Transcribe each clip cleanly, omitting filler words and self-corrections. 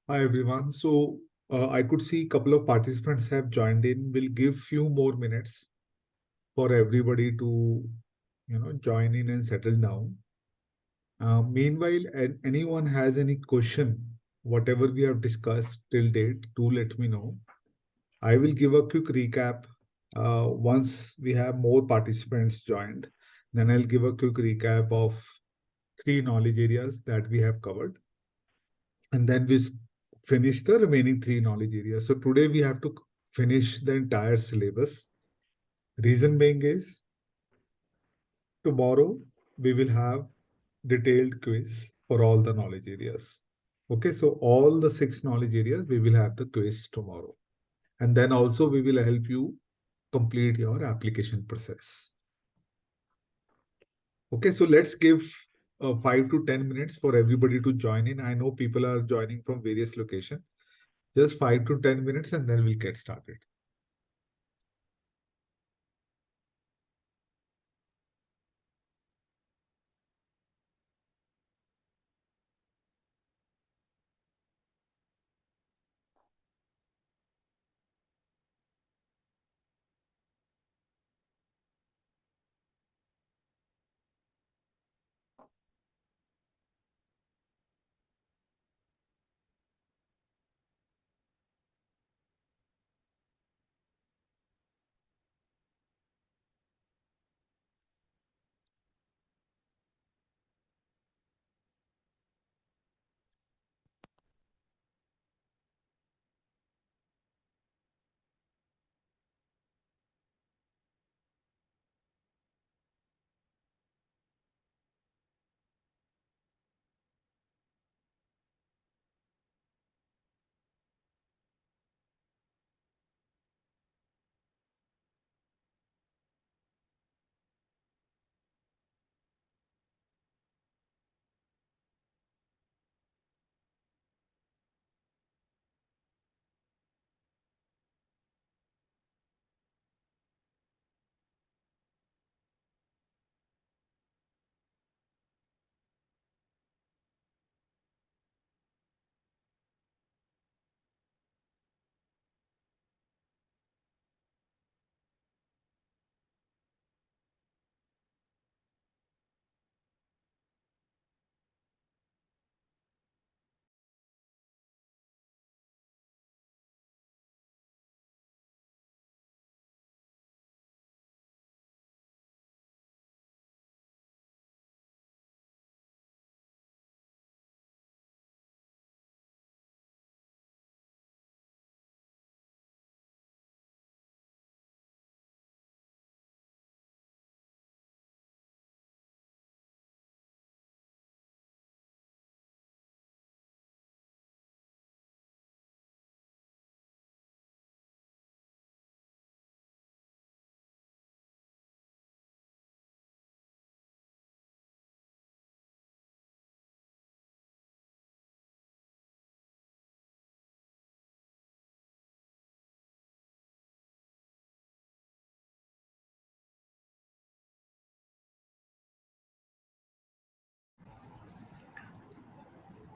Hi everyone. I could see a couple of participants have joined in. We'll give few more minutes for everybody to, join in and settle down. Meanwhile, anyone has any question, whatever we have discussed till date, do let me know. I will give a quick recap once we have more participants joined. Then I'll give a quick recap of three knowledge areas that we have covered, and then finish the remaining three knowledge areas. So today we have to finish the entire syllabus. Reason being is tomorrow we will have detailed quiz for all the knowledge areas. Okay, so all the six knowledge areas we will have the quiz tomorrow. And then also we will help you complete your application process. Okay, so let's give 5 to 10 minutes for everybody to join in. I know people are joining from various locations. Just 5 to 10 minutes and then we'll get started.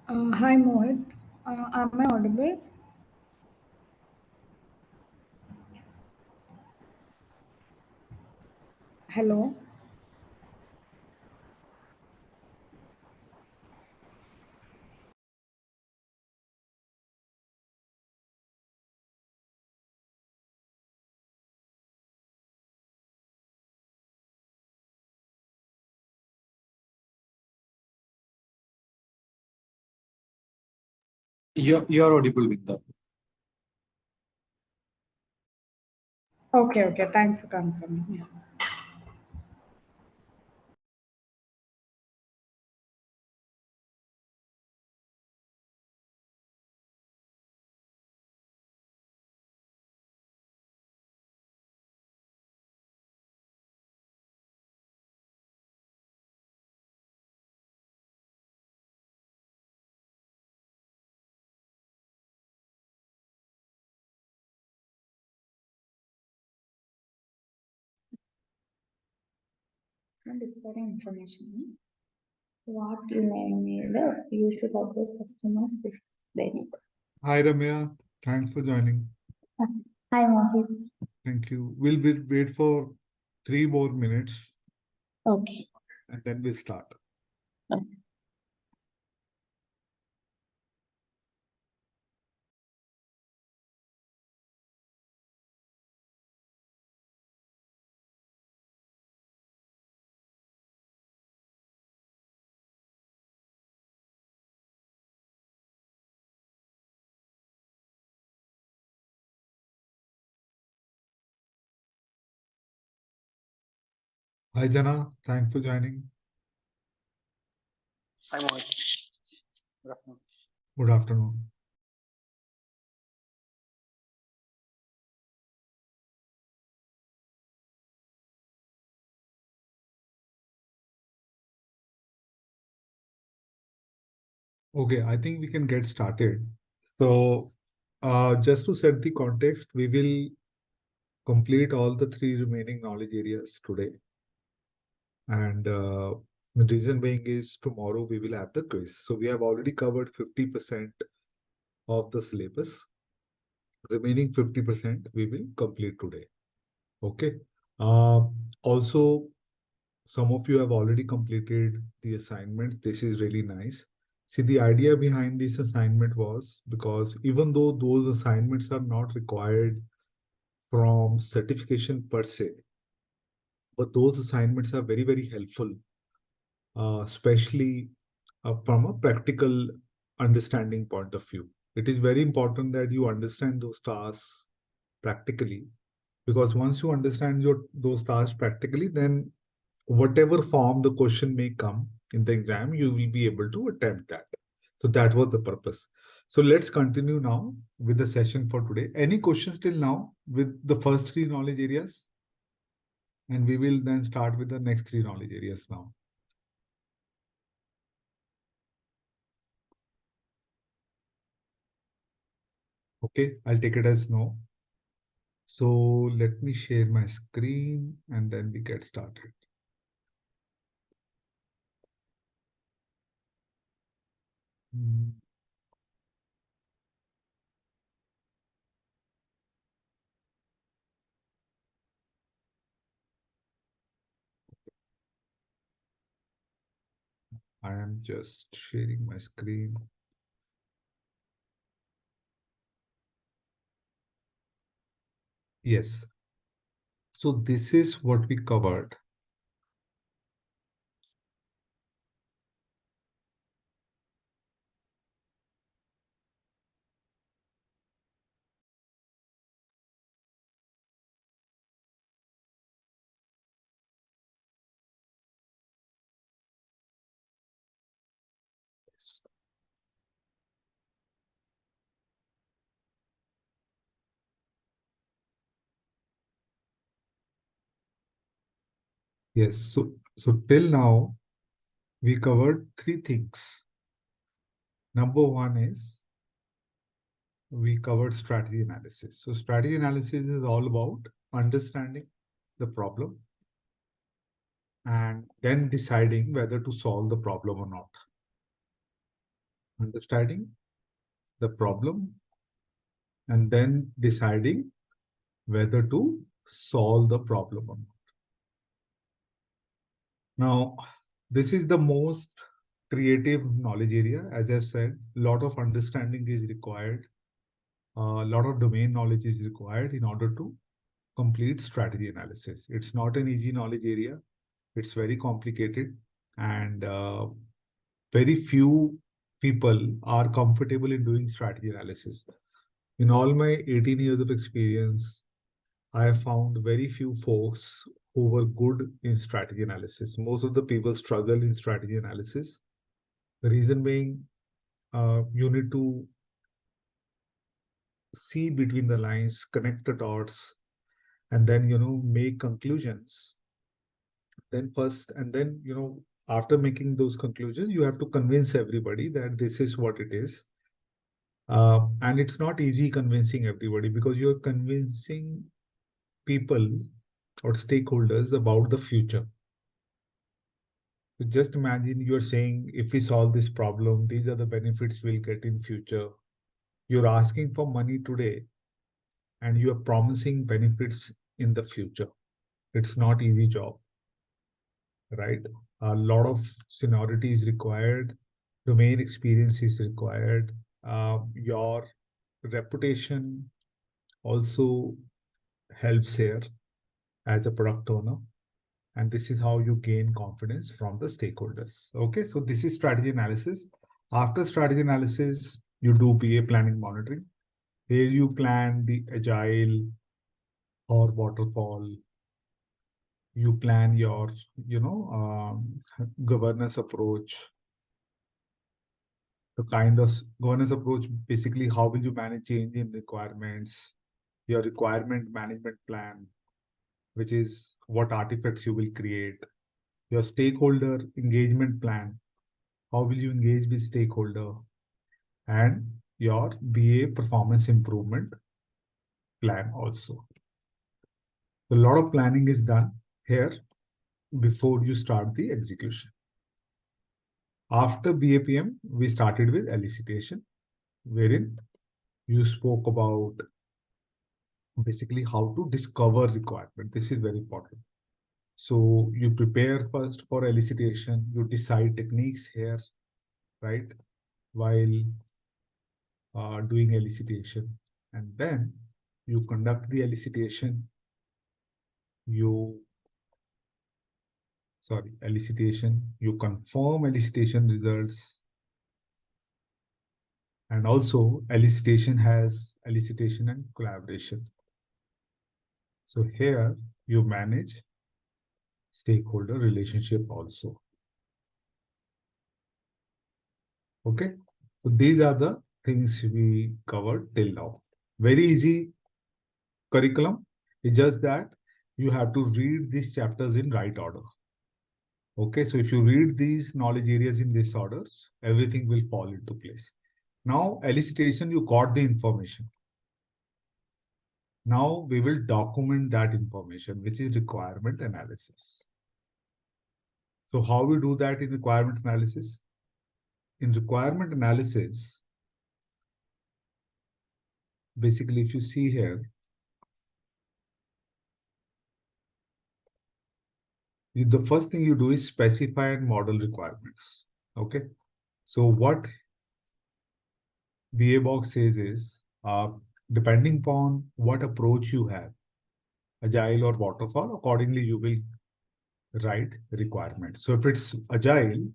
Hi Mohit, am I audible? Hello. You're audible with that. Okay. Thanks for confirming. Yeah. And discovering information. What you may need, you should always customers this benefit. Hi, Ramya. Thanks for joining. Hi, Mohit. Thank you. We'll wait for 3 more minutes Okay. and then we'll start. Okay. Hi, Jana. Thanks for joining. Hi, Mohit. Good afternoon. Good afternoon. Okay, I think we can get started. So, just to set the context, we will complete all the three remaining knowledge areas today. And the reason being is tomorrow we will have the quiz. So, we have already covered 50% of the syllabus. Remaining 50% we will complete today. Okay. Also, some of you have already completed the assignment. This is really nice. See, the idea behind this assignment was because even though those assignments are not required from certification per se, but those assignments are very, very helpful, especially from a practical understanding point of view. It is very important that you understand those tasks practically, because once you understand those tasks practically, then whatever form the question may come in the exam, you will be able to attempt that. So that was the purpose. So let's continue now with the session for today. Any questions till now with the first three knowledge areas? And we will then start with the next three knowledge areas now. Okay, I'll take it as no. So let me share my screen and then we get started. Hmm. I am just sharing my screen. Yes. So this is what we covered. Yes. Yes. So till now, we covered three things. Number one is we covered strategy analysis. So strategy analysis is all about understanding the problem and then deciding whether to solve the problem or not. Understanding the problem and then deciding whether to solve the problem or not. Now, this is the most creative knowledge area. As I said, a lot of understanding is required. A lot of domain knowledge is required in order to complete strategy analysis. It's not an easy knowledge area. It's very complicated and very few people are comfortable in doing strategy analysis. In all my 18 years of experience, I have found very few folks who were good in strategy analysis. Most of the people struggle in strategy analysis. The reason being, you need to see between the lines, connect the dots, and then make conclusions. Then first, and then after making those conclusions, you have to convince everybody that this is what it is. And it's not easy convincing everybody because you're convincing people or stakeholders about the future. So just imagine you're saying, if we solve this problem, these are the benefits we'll get in future. You're asking for money today and you are promising benefits in the future. It's not easy job, right? A lot of seniority is required, domain experience is required. Your reputation also helps here as a product owner. And this is how you gain confidence from the stakeholders. Okay, so this is strategy analysis. After strategy analysis, you do BA planning monitoring. Here you plan the agile or waterfall. You plan your, governance approach. The kind of governance approach, basically, how will you manage change in requirements? Your requirement management plan, which is what artifacts you will create. Your stakeholder engagement plan, how will you engage with stakeholder, and your BA performance improvement plan also. A lot of planning is done here before you start the execution. After BAPM, we started with elicitation, wherein you spoke about basically how to discover requirement. This is very important. So you prepare first for elicitation, you decide techniques here, right? While doing elicitation, and then you conduct the elicitation. Elicitation, you confirm elicitation results, and also elicitation has elicitation and collaboration. So here you manage stakeholder relationship also. Okay, so these are the things we covered till now. Very easy curriculum. It's just that you have to read these chapters in right order. Okay, so if you read these knowledge areas in this order, everything will fall into place. Now, elicitation, you got the information. Now we will document that information, which is requirement analysis. So how we do that in requirement analysis? In requirement analysis, basically, if you see here, the first thing you do is specify and model requirements. Okay, so what BABOK says is, depending upon what approach you have, agile or waterfall, accordingly you will write requirements. So if it's agile,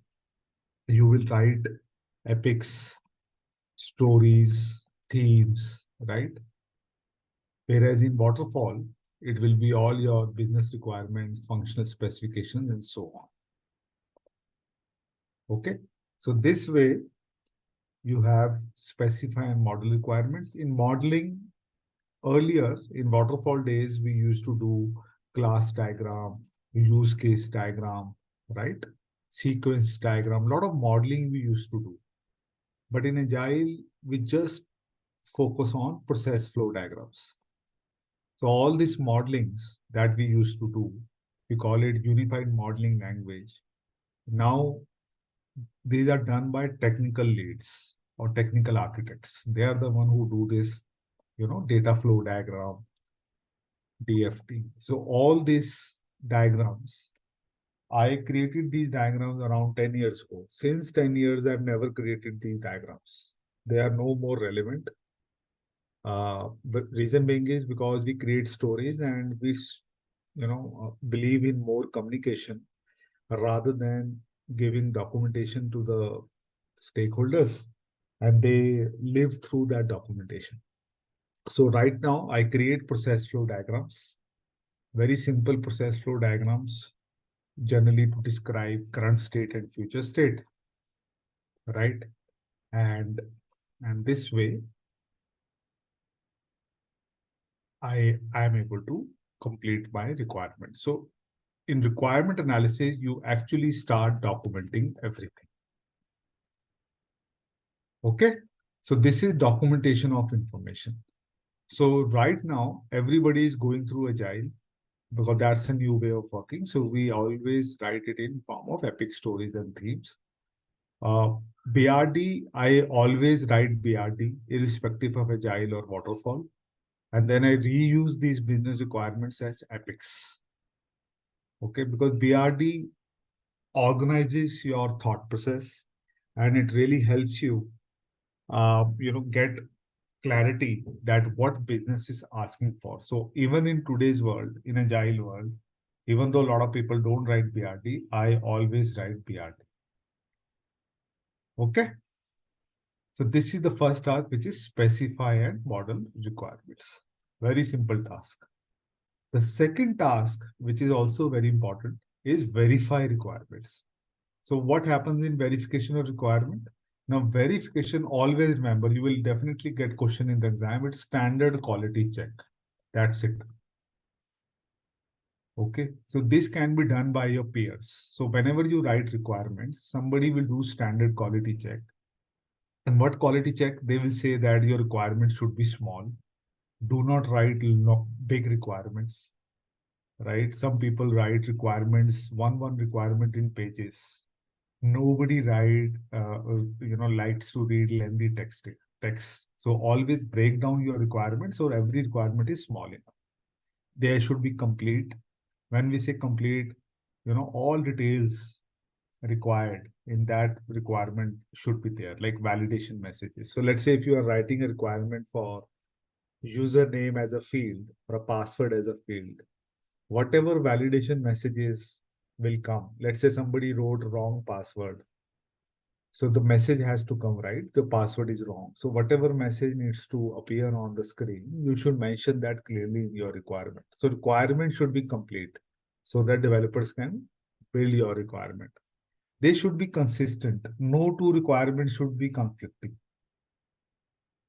you will write epics, stories, themes, right? Whereas in waterfall, it will be all your business requirements, functional specifications, and so on. Okay, so this way you have specify and model requirements. In modeling, earlier in waterfall days, we used to do class diagram, use case diagram, right? Sequence diagram, a lot of modeling we used to do. But in agile, we just focus on process flow diagrams. So all these modelings that we used to do, we call it unified modeling language. Now, these are done by technical leads or technical architects. They are the one who do this, data flow diagram, DFT. So all these diagrams, I created these diagrams around 10 years ago. Since 10 years, I've never created these diagrams. They are no more relevant. The reason being is because we create stories and we, believe in more communication rather than giving documentation to the stakeholders, and they live through that documentation. So right now I create process flow diagrams, very simple process flow diagrams, generally to describe current state and future state, right? And this way I am able to complete my requirement. So in requirement analysis, you actually start documenting everything. Okay, so this is documentation of information. So right now, everybody is going through agile because that's a new way of working. So we always write it in form of epic stories and themes. Uh, BRD, I always write BRD, irrespective of agile or waterfall. And then I reuse these business requirements as epics. Okay, because BRD organizes your thought process and it really helps you, get clarity that what business is asking for. So even in today's world, in agile world, even though a lot of people don't write BRD, I always write BRD. Okay. So this is the first task, which is specify and model requirements. Very simple task. The second task, which is also very important, is verify requirements. So what happens in verification of requirement? Now, verification, always remember, you will definitely get question in the exam. It's standard quality check. That's it. Okay. So this can be done by your peers. So whenever you write requirements, somebody will do standard quality check. And what quality check? They will say that your requirements should be small. Do not write big requirements, right? Some people write requirements, one requirement in pages. Nobody likes to read lengthy text. So always break down your requirements, or every requirement is small enough. They should be complete. When we say complete, all details required in that requirement should be there, like validation messages. So let's say if you are writing a requirement for username as a field or a password as a field, whatever validation messages will come. Let's say somebody wrote wrong password. So the message has to come, right? The password is wrong. So whatever message needs to appear on the screen, you should mention that clearly in your requirement. So requirement should be complete so that developers can build your requirement. They should be consistent. No two requirements should be conflicting.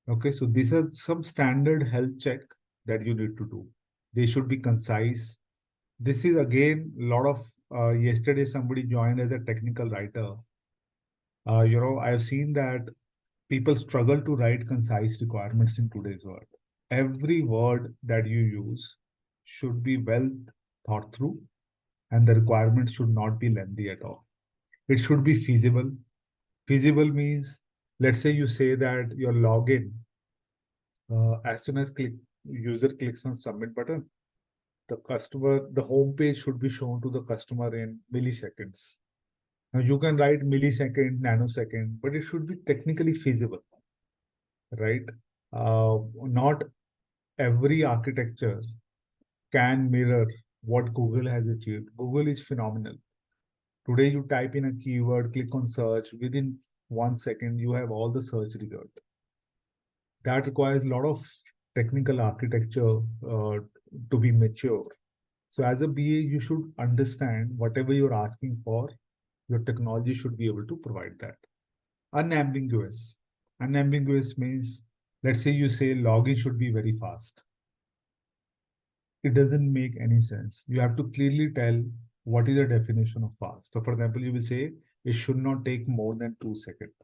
Okay, so these are some standard health check that you need to do. They should be concise. This is again a lot of yesterday somebody joined as a technical writer. I've seen that people struggle to write concise requirements in today's world. Every word that you use should be well thought through, and the requirements should not be lengthy at all. It should be feasible. Feasible means, let's say you say that your login, as soon as user clicks on submit button, the home page should be shown to the customer in milliseconds. Now you can write millisecond, nanosecond, but it should be technically feasible, right? Not every architecture can mirror what Google has achieved. Google is phenomenal. Today, you type in a keyword, click on search, within 1 second, you have all the search result. That requires a lot of technical architecture to be mature. So as a BA, you should understand whatever you're asking for, your technology should be able to provide that. Unambiguous. Unambiguous means, let's say you say login should be very fast. It doesn't make any sense. You have to clearly tell what is the definition of fast. So for example, you will say it should not take more than 2 seconds,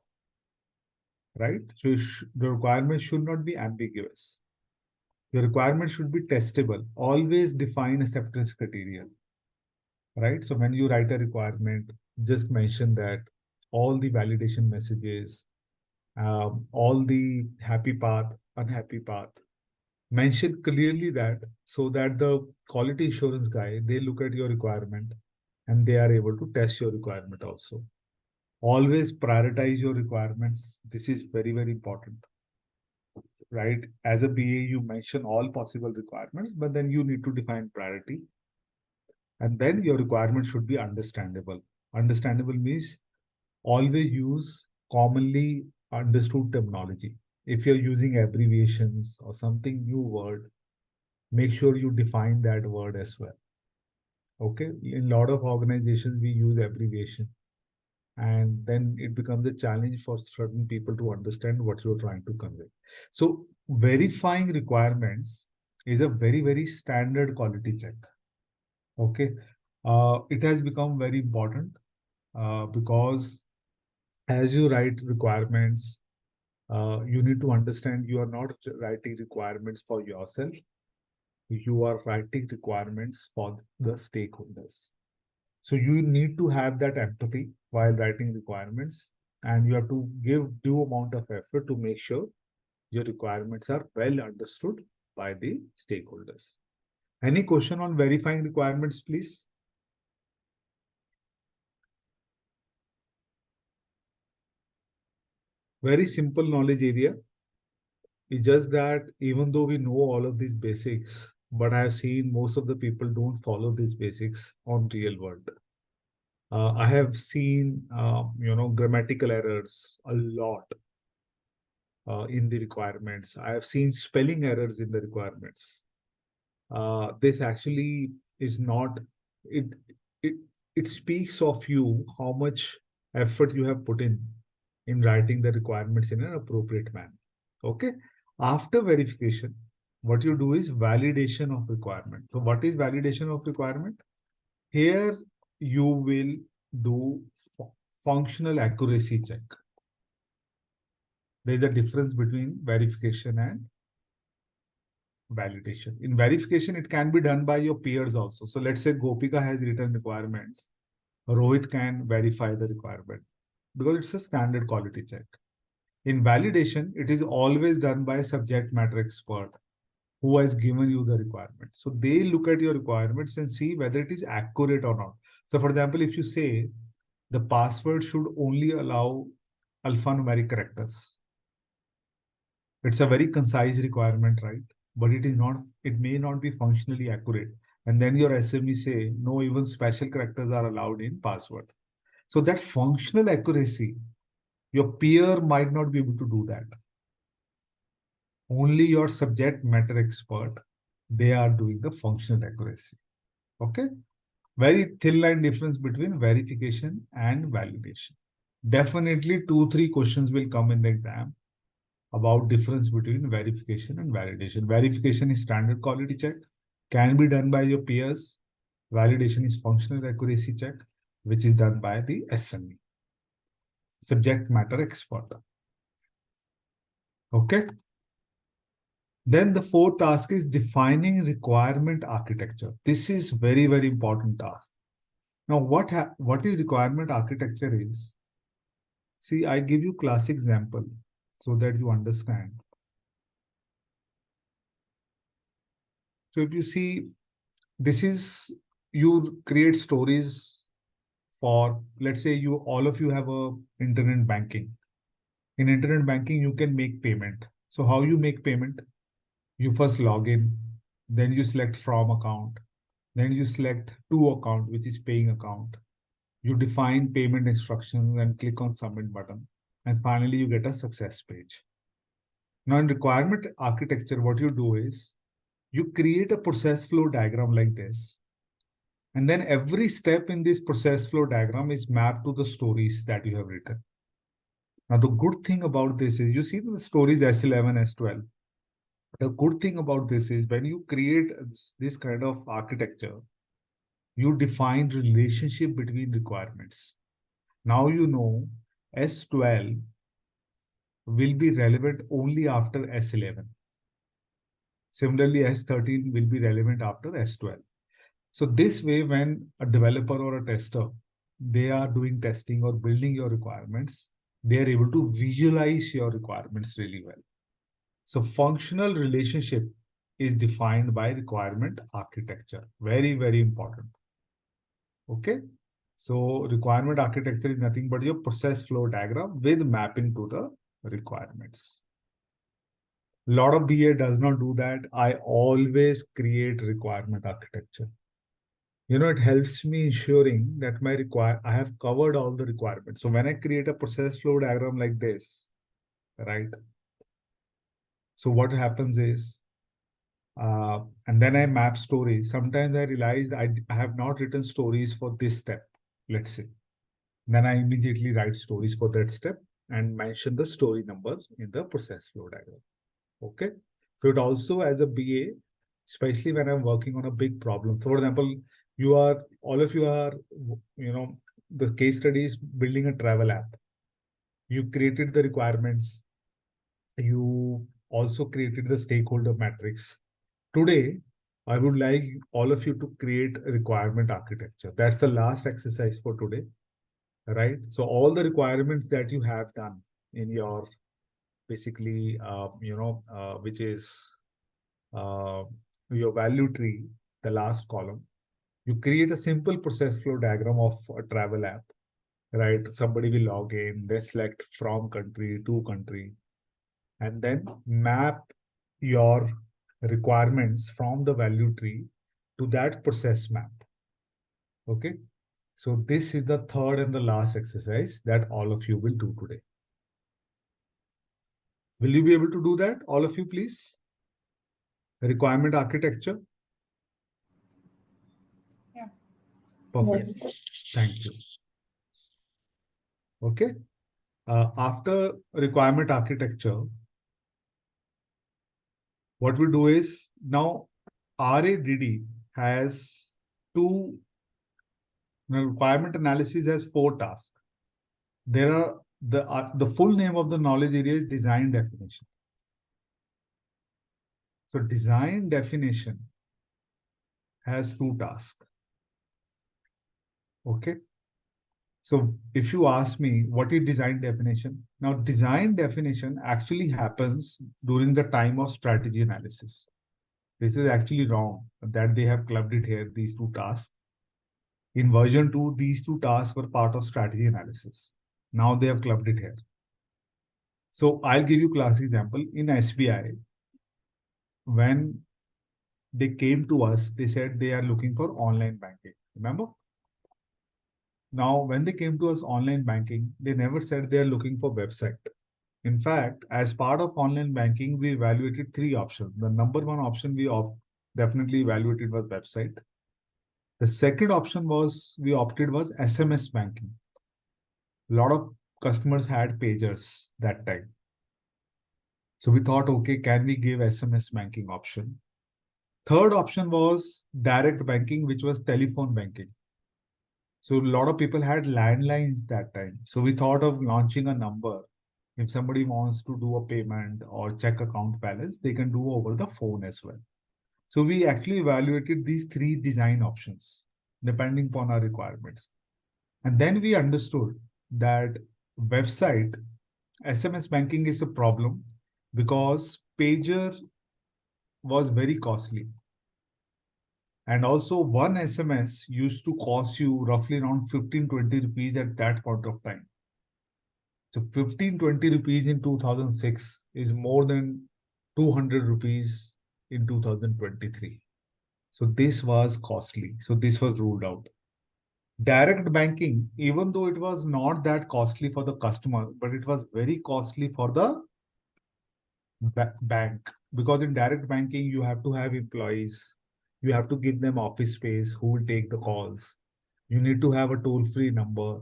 right? So the requirement should not be ambiguous. The requirement should be testable. Always define acceptance criteria, right? So when you write a requirement, just mention that all the validation messages, all the happy path, unhappy path, mention clearly that, so that the quality assurance guy, they look at your requirement and they are able to test your requirement also. Always prioritize your requirements. This is very, very important, right? As a BA, you mention all possible requirements, but then you need to define priority. And then your requirement should be understandable. Understandable means always use commonly understood terminology. If you're using abbreviations or something new word, make sure you define that word as well. Okay, in a lot of organizations, we use abbreviation, and then it becomes a challenge for certain people to understand what you're trying to convey. So verifying requirements is a very, very standard quality check. Okay, it has become very important because as you write requirements, you need to understand you are not writing requirements for yourself. You are writing requirements for the stakeholders. So you need to have that empathy while writing requirements. and you have to give due amount of effort to make sure your requirements are well understood by the stakeholders. Any question on verifying requirements, please? Very simple knowledge area. It's just that even though we know all of these basics, but I've seen most of the people don't follow these basics on real world. I have seen, grammatical errors a lot in the requirements. I have seen spelling errors in the requirements. This actually is not, it, it, it speaks of you, how much effort you have put in writing the requirements in an appropriate manner. Okay. After verification, what you do is validation of requirement. So what is validation of requirement? Here you will do functional accuracy check. There is a difference between verification and validation. In verification, it can be done by your peers also. So let's say Gopika has written requirements. Rohit can verify the requirement because it's a standard quality check. In validation, it is always done by a subject matter expert who has given you the requirement. So they look at your requirements and see whether it is accurate or not. So for example, if you say the password should only allow alphanumeric characters, it's a very concise requirement, right? But it is not, it may not be functionally accurate. And then your SME say, no, even special characters are allowed in password. So that functional accuracy, your peer might not be able to do that. Only your subject matter expert, they are doing the functional accuracy. Okay. Very thin line difference between verification and validation. Definitely 2-3 questions will come in the exam about difference between verification and validation. Verification is standard quality check, can be done by your peers. Validation is functional accuracy check, which is done by the SME, subject matter expert. Okay. Then the fourth task is defining requirement architecture. This is very, very important task. Now, what is requirement architecture is? See, I give you classic example so that you understand. So if you see, this is, you create stories for, let's say you, all of you have a internet banking. In internet banking, you can make payment. So how you make payment? You first log in, then you select from account, then you select to account, which is paying account. You define payment instructions and click on submit button. And finally, you get a success page. Now in requirement architecture, what you do is you create a process flow diagram like this. And then every step in this process flow diagram is mapped to the stories that you have written. Now, the good thing about this is you see the stories S11, S12. The good thing about this is when you create this kind of architecture, you define relationship between requirements. Now you know S12 will be relevant only after S11. Similarly, S13 will be relevant after S12. So this way, when a developer or a tester, they are doing testing or building your requirements, they are able to visualize your requirements really well. So functional relationship is defined by requirement architecture. Very, very important. Okay. So requirement architecture is nothing but your process flow diagram with mapping to the requirements. A lot of BA does not do that. I always create requirement architecture. It helps me ensuring that I have covered all the requirements. So when I create a process flow diagram like this, right? So what happens is, and then I map stories. Sometimes I realized I have not written stories for this step, let's say. Then I immediately write stories for that step and mention the story numbers in the process flow diagram. Okay. So it also, as a BA, especially when I'm working on a big problem. So for example, all of you are, the case study is building a travel app. You created the requirements. You also created the stakeholder matrix. Today, I would like all of you to create a requirement architecture. That's the last exercise for today, right? So all the requirements that you have done in your basically, which is uh, your value tree, the last column, you create a simple process flow diagram of a travel app, right? Somebody will log in, they select from country to country, and then map your requirements from the value tree to that process map. Okay. So this is the third and the last exercise that all of you will do today. Will you be able to do that, all of you, please? Requirement architecture. Yeah. Perfect. Yes. Thank you. Okay. After requirement architecture, what we do is now RADD has two requirement analysis has 4 tasks. There are the full name of the knowledge area is design definition. So design definition has 2 tasks. Okay. So if you ask me what is design definition, now design definition actually happens during the time of strategy analysis. This is actually wrong that they have clubbed it here, these 2 tasks. In version 2, these 2 tasks were part of strategy analysis. Now they have clubbed it here. So I'll give you class example. In SBI, when they came to us, they said they are looking for online banking. Remember? Now, when they came to us online banking, they never said they are looking for website. In fact, as part of online banking, we evaluated 3 options. The number 1 option we definitely evaluated was website. The second option we opted was SMS banking. A lot of customers had pagers that time. So we thought, okay, can we give SMS banking option? Third option was direct banking, which was telephone banking. So a lot of people had landlines that time. So we thought of launching a number. If somebody wants to do a payment or check account balance, they can do over the phone as well. So we actually evaluated these 3 design options depending upon our requirements. And then we understood that website SMS banking is a problem because pager was very costly. And also one SMS used to cost you roughly around 15-20 rupees at that point of time. So 15-20 rupees in 2006 is more than 200 rupees in 2023. So this was costly. So this was ruled out. Direct banking, even though it was not that costly for the customer, but it was very costly for the bank, because in direct banking, you have to have employees, you have to give them office space who will take the calls. You need to have a toll-free number,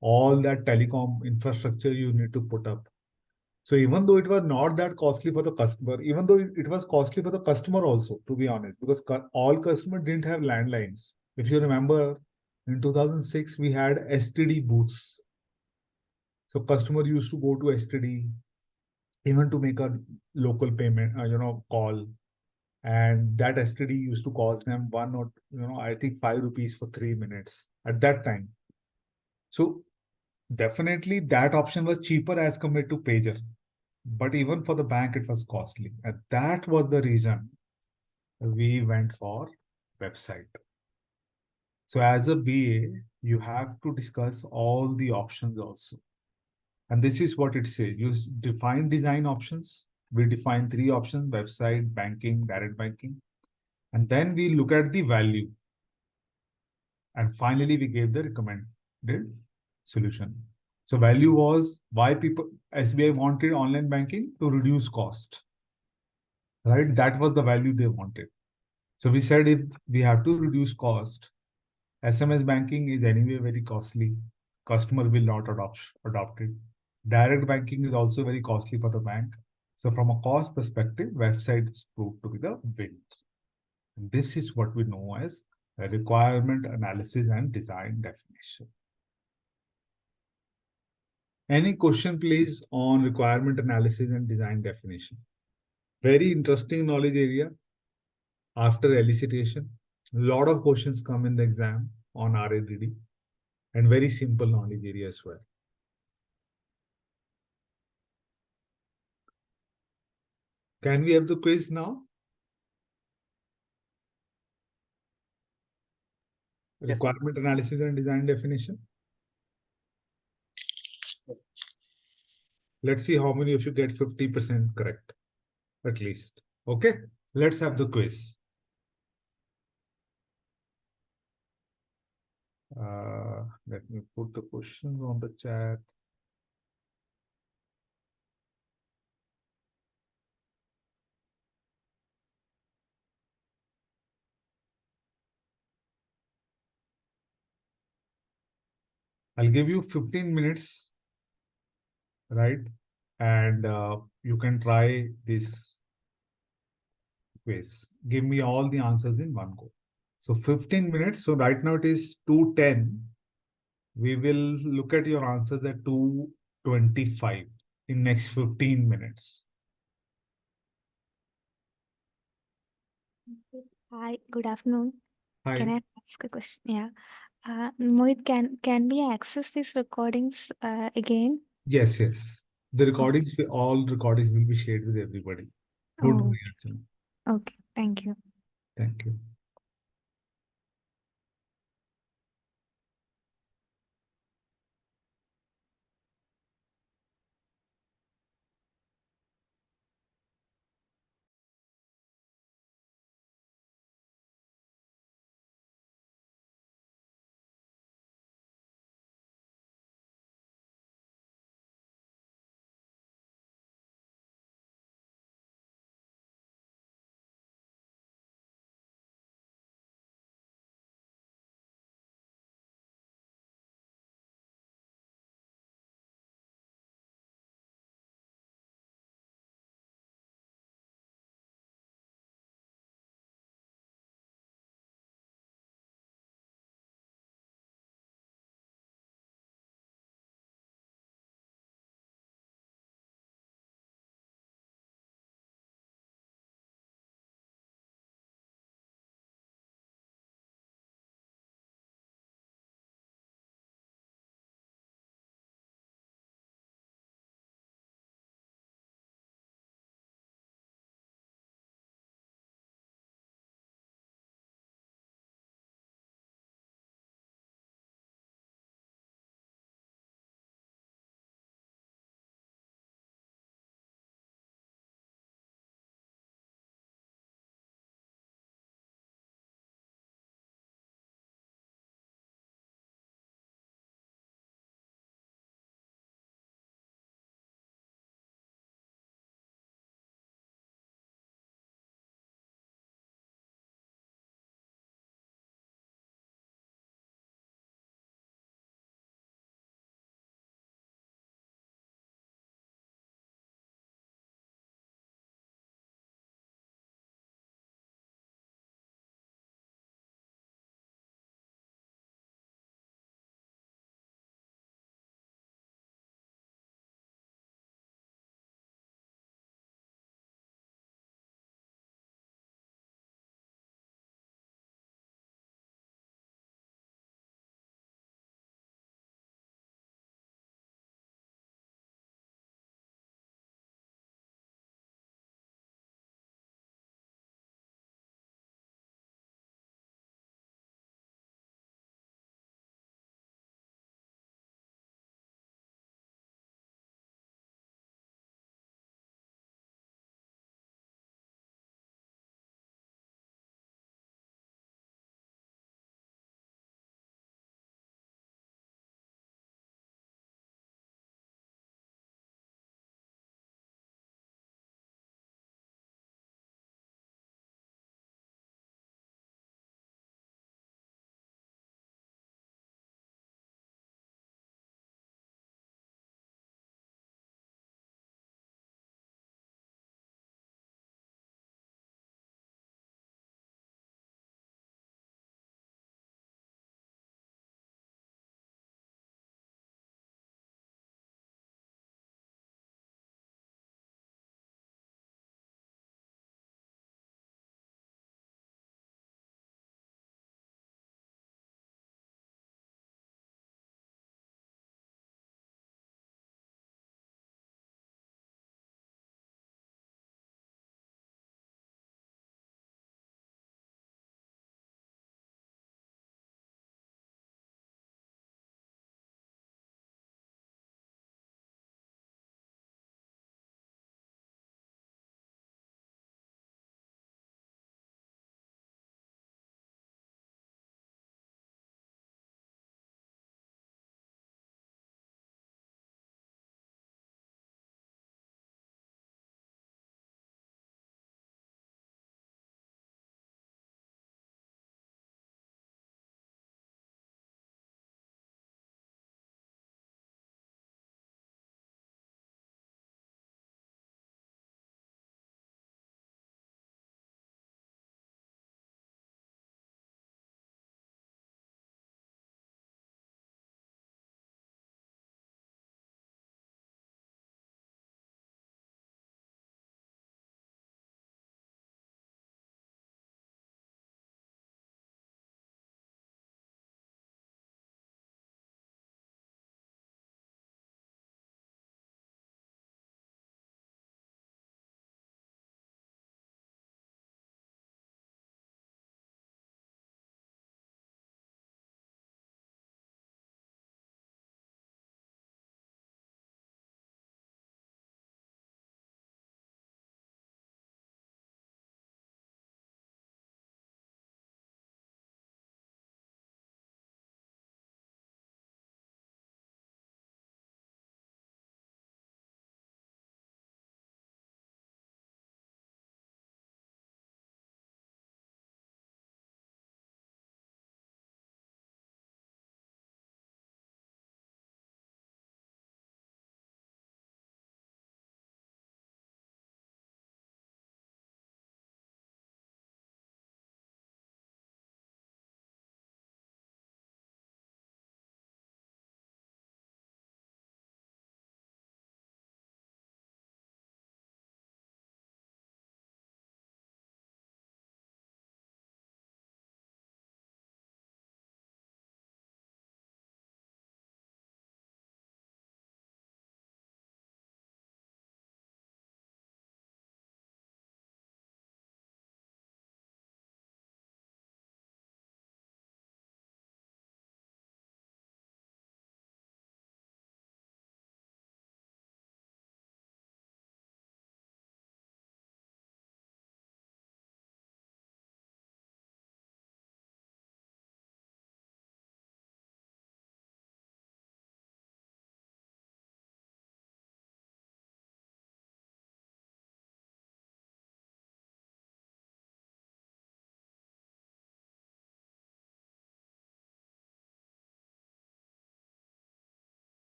all that telecom infrastructure you need to put up. So even though it was not that costly for the customer, even though it was costly for the customer also, to be honest, because all customers didn't have landlines. If you remember, in 2006, we had STD booths. So customer used to go to STD even to make a local payment, call. And that STD used to cost them one or, I think 5 rupees for 3 minutes at that time. So definitely that option was cheaper as compared to pager. But even for the bank, it was costly. And that was the reason we went for website. So as a BA, you have to discuss all the options also. And this is what it says. You define design options. We define 3 options: website, banking, direct banking. And then we look at the value. And finally, we gave the recommended solution. So value was why people, SBI wanted online banking to reduce cost, right? That was the value they wanted. So we said if we have to reduce cost, SMS banking is anyway very costly. Customer will not adopt it. Direct banking is also very costly for the bank. So from a cost perspective, website is proved to be the win. And this is what we know as a requirement analysis and design definition. Any question, please, on requirement analysis and design definition? Very interesting knowledge area. After elicitation, a lot of questions come in the exam on RADD. and very simple knowledge area as well. Can we have the quiz now? Yes. Requirement analysis and design definition. Yes. Let's see how many of you get 50% correct, at least. Okay, let's have the quiz. Let me put the questions on the chat. I'll give you 15 minutes, right? And you can try this quiz. Give me all the answers in one go. So 15 minutes. So right now it is 2:10. We will look at your answers at 2:25 in next 15 minutes. Hi, good afternoon. Can Hi. I ask a question? Yeah. Mohit, can we access these recordings again? Yes, yes. The Oh, recordings, all recordings will be shared with everybody. Don't oh, worry, actually. okay. Thank you. Thank you.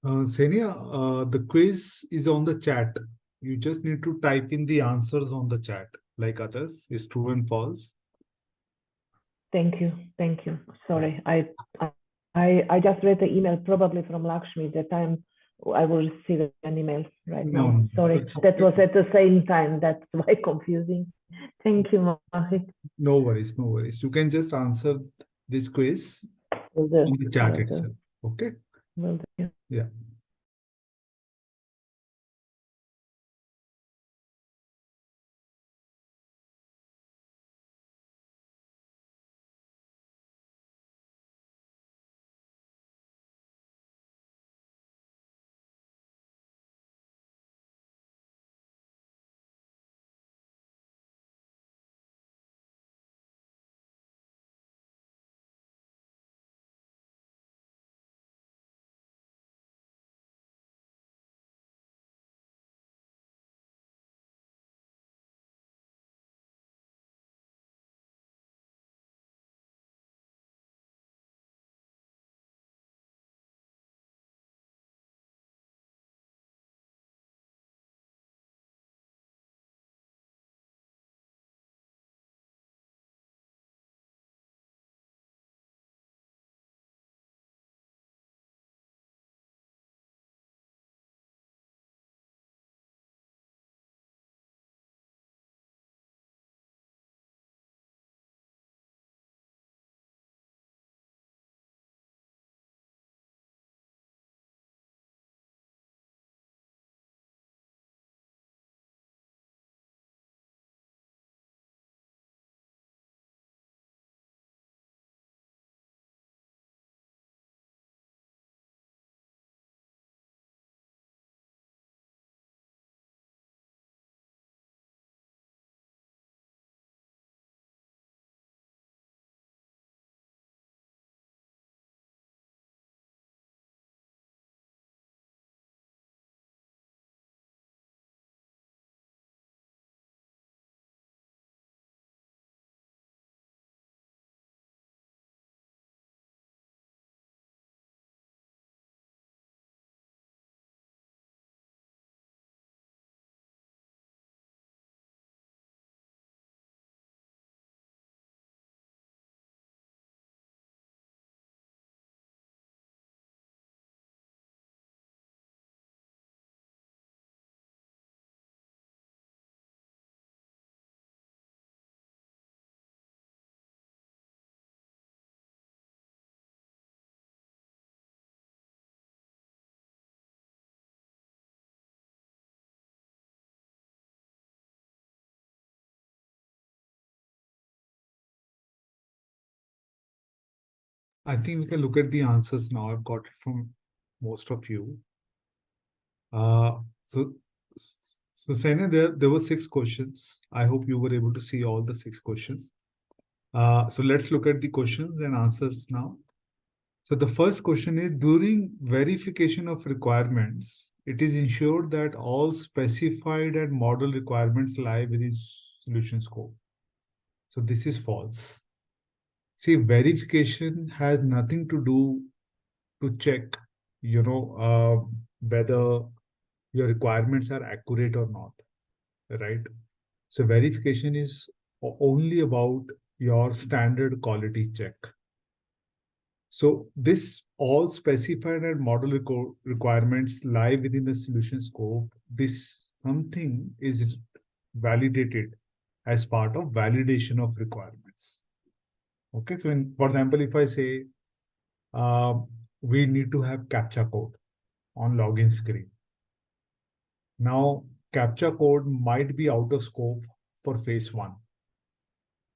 Senia, the quiz is on the chat. You just need to type in the answers on the chat, like others. Is true and false. Thank you. Thank you. Sorry, I just read the email probably from Lakshmi that I will receive an email right now. No, Sorry, it's that was okay. at the same time. That's why confusing. Thank you, Mohit. No worries, no worries. You can just answer this quiz Will do. in the chat Will do. itself. Okay. Will do. Yeah. I think we can look at the answers now. I've got it from most of you. Uh, so, so Senia, there were 6 questions. I hope you were able to see all the 6 questions. So let's look at the questions and answers now. So the first question is, during verification of requirements, it is ensured that all specified and model requirements lie within solution scope. So this is false. See, verification has nothing to do to check, whether your requirements are accurate or not, right? So verification is only about your standard quality check. So this all specified and model requirements lie within the solution scope. This something is validated as part of validation of requirements. Okay, so for example, if I say we need to have CAPTCHA code on login screen. Now, CAPTCHA code might be out of scope for phase 1.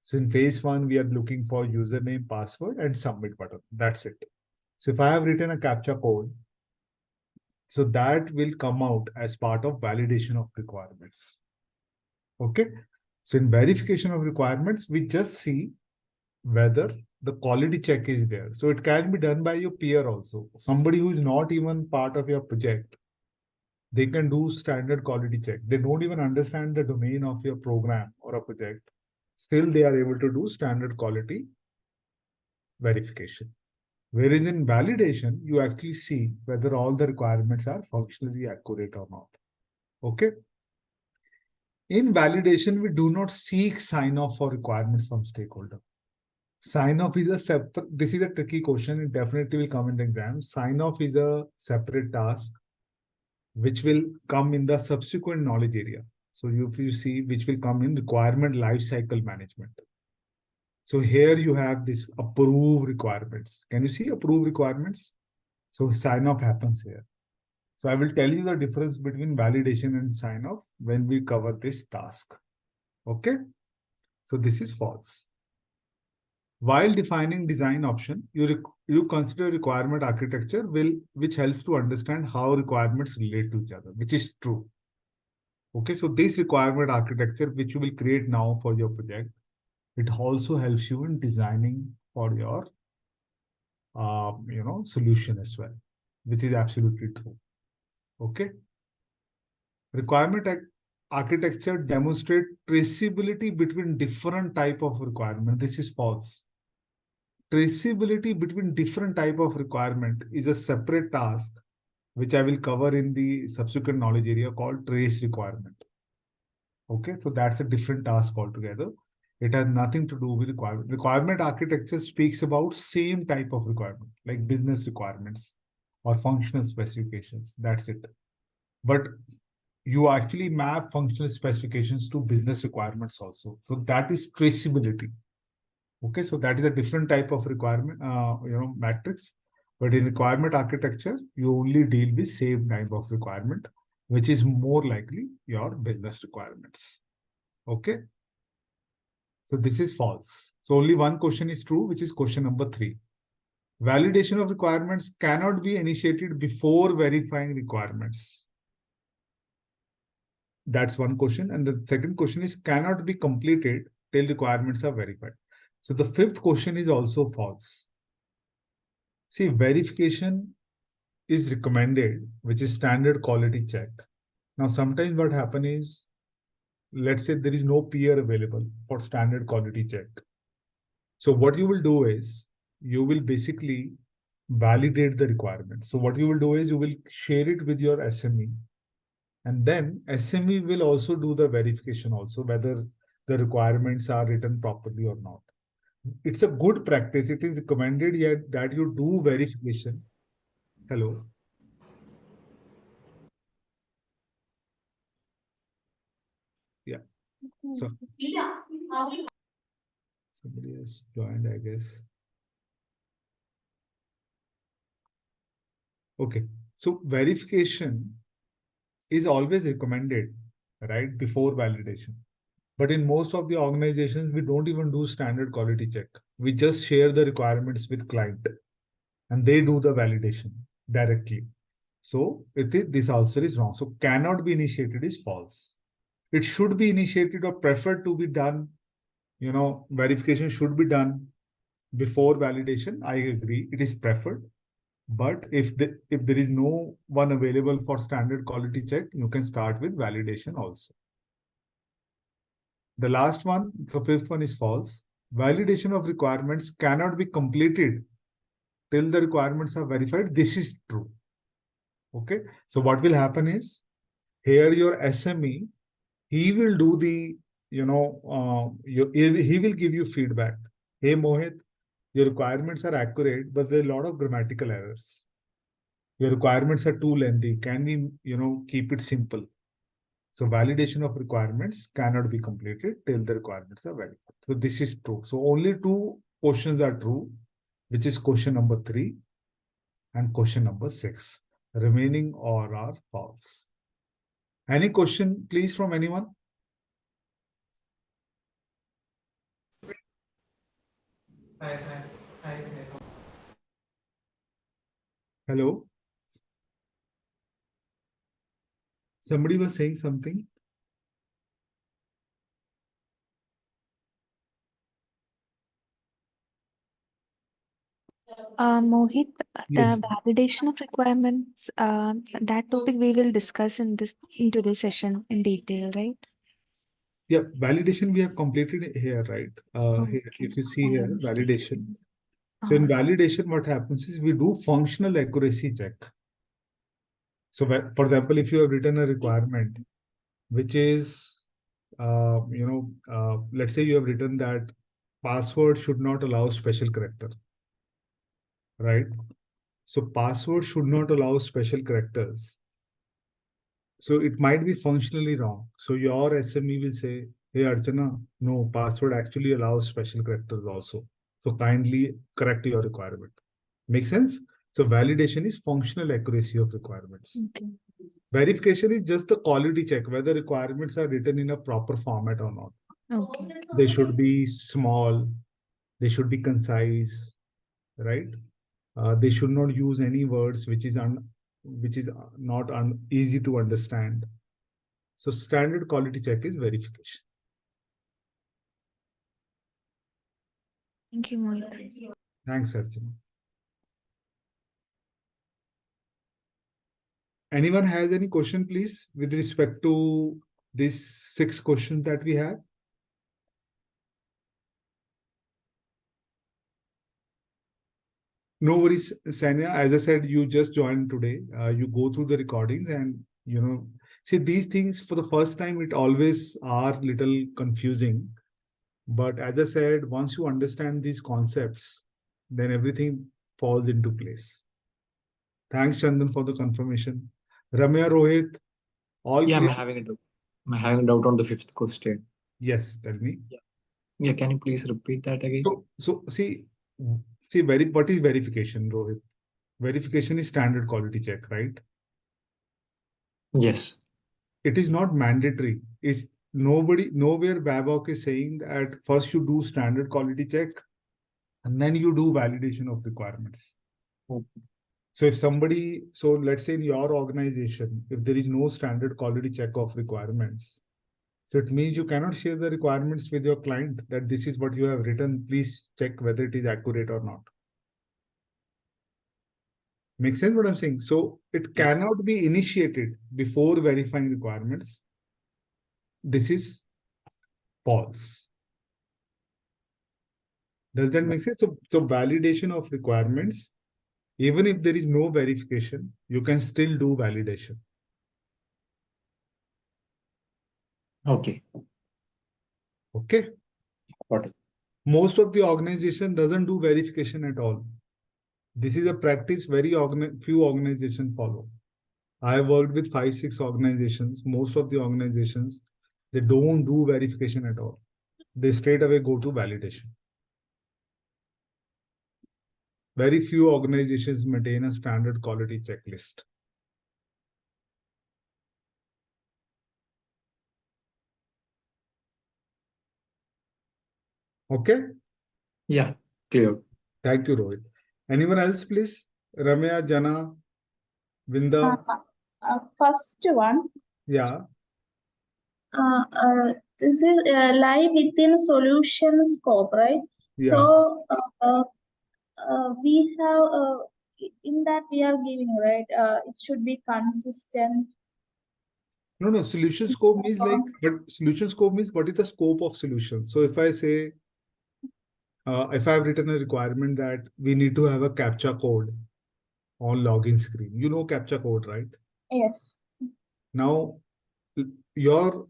So in phase 1, we are looking for username, password, and submit button. That's it. So if I have written a CAPTCHA code, so that will come out as part of validation of requirements. Okay. So in verification of requirements, we just see whether the quality check is there. So it can be done by your peer also. Somebody who is not even part of your project, they can do standard quality check. They don't even understand the domain of your program or a project. Still, they are able to do standard quality verification. Whereas in validation, you actually see whether all the requirements are functionally accurate or not. Okay. In validation, we do not seek sign-off for requirements from stakeholder. Sign-off is a separate, this is a tricky question. It definitely will come in the exam. Sign-off is a separate task which will come in the subsequent knowledge area. So you see, which will come in requirement lifecycle management. So here you have this approve requirements. Can you see approve requirements? So sign-off happens here. So I will tell you the difference between validation and sign-off when we cover this task. Okay. So this is false. While defining design option, you consider requirement architecture which helps to understand how requirements relate to each other, which is true. Okay, so this requirement architecture, which you will create now for your project, it also helps you in designing for your solution as well, which is absolutely true. Okay. Requirement architecture demonstrate traceability between different type of requirement. This is false. Traceability between different type of requirement is a separate task, which I will cover in the subsequent knowledge area called trace requirement. Okay, so that's a different task altogether. It has nothing to do with requirement. Requirement architecture speaks about same type of requirement, like business requirements or functional specifications. That's it. But you actually map functional specifications to business requirements also. So that is traceability. Okay, so that is a different type of requirement, matrix. But in requirement architecture, you only deal with same type of requirement, which is more likely your business requirements. Okay. So this is false. So only one question is true, which is question number 3. Validation of requirements cannot be initiated before verifying requirements. That's one question. And the second question is cannot be completed till requirements are verified. So the 5th question is also false. See, verification is recommended, which is standard quality check. Now, sometimes what happens is, let's say there is no peer available for standard quality check. So what you will do is, you will basically validate the requirement. So what you will do is, you will share it with your SME. And then SME will also do the verification also, whether the requirements are written properly or not. It's a good practice. It is recommended yet that you do verification. Hello. Yeah. So somebody has joined, I guess. Okay. So verification is always recommended, right, before validation. But in most of the organizations, we don't even do standard quality check. We just share the requirements with client and they do the validation directly. So this answer is wrong. So cannot be initiated is false. It should be initiated or preferred to be done. Verification should be done before validation. I agree. It is preferred. But if there is no one available for standard quality check, you can start with validation also. The last one, the 5th one is false. Validation of requirements cannot be completed till the requirements are verified. This is true. Okay. So what will happen is, here your SME, he will do the, he will give you feedback. Hey, Mohit, your requirements are accurate, but there are a lot of grammatical errors. Your requirements are too lengthy. Can we, keep it simple? So validation of requirements cannot be completed till the requirements are verified. So this is true. So only 2 questions are true, which is question number 3 and question number 6. Remaining all are false. Any question, please, from anyone? Hello? Somebody was saying something. Mohit, Yes. the validation of requirements, that topic we will discuss in today's session in detail, right? Yeah, validation we have completed here, right? Here, if you see here, validation. So in validation, what happens is we do functional accuracy check. So for example, if you have written a requirement, which is, let's say you have written that password should not allow special character, right? So password should not allow special characters. So it might be functionally wrong. So your SME will say, hey, Archana, no, password actually allows special characters also. So kindly correct your requirement. Make sense? So validation is functional accuracy of requirements. Okay. Verification is just the quality check, whether requirements are written in a proper format or not. Okay. They should be small, they should be concise, right? They should not use any words which is not easy to understand. So standard quality check is verification. Thank you, Mohit. Thanks, Archana. Anyone has any question, please, with respect to these 6 questions that we have? No worries, Sanya. As I said, you just joined today. You go through the recordings and, see these things for the first time, it always are little confusing. But as I said, once you understand these concepts, then everything falls into place. Thanks, Chandan, for the confirmation. Ramya, Rohit, all Yeah, clear? I'm having a doubt on the 5th question. Yes, tell me. Yeah, can you please repeat that again? So see, what is verification, Rohit? Verification is standard quality check, right? Yes. It is not mandatory. Is nowhere BABOK is saying that first you do standard quality check and then you do validation of requirements. Okay. So so let's say in your organization, if there is no standard quality check of requirements, so it means you cannot share the requirements with your client that this is what you have written. Please check whether it is accurate or not. Make sense what I'm saying? So it cannot be initiated before verifying requirements. This is false. Does that make sense? So validation of requirements, even if there is no verification, you can still do validation. Okay. Okay. Got it. Most of the organization doesn't do verification at all. This is a practice few organizations follow. I worked with 5-6 organizations. Most of the organizations, they don't do verification at all. They straight away go to validation. Very few organizations maintain a standard quality checklist. Okay? Yeah, clear. Thank you, Rohit. Anyone else, please? Ramya, Jana, Vinda? First one, Yeah. this is lie within solution scope, right? Yeah. So we have in that we are giving, right? It should be consistent. No, solution scope means solution scope means what is the scope of solution? So if I say, if I have written a requirement that we need to have a CAPTCHA code on login screen, you know CAPTCHA code, right? Yes. Now, your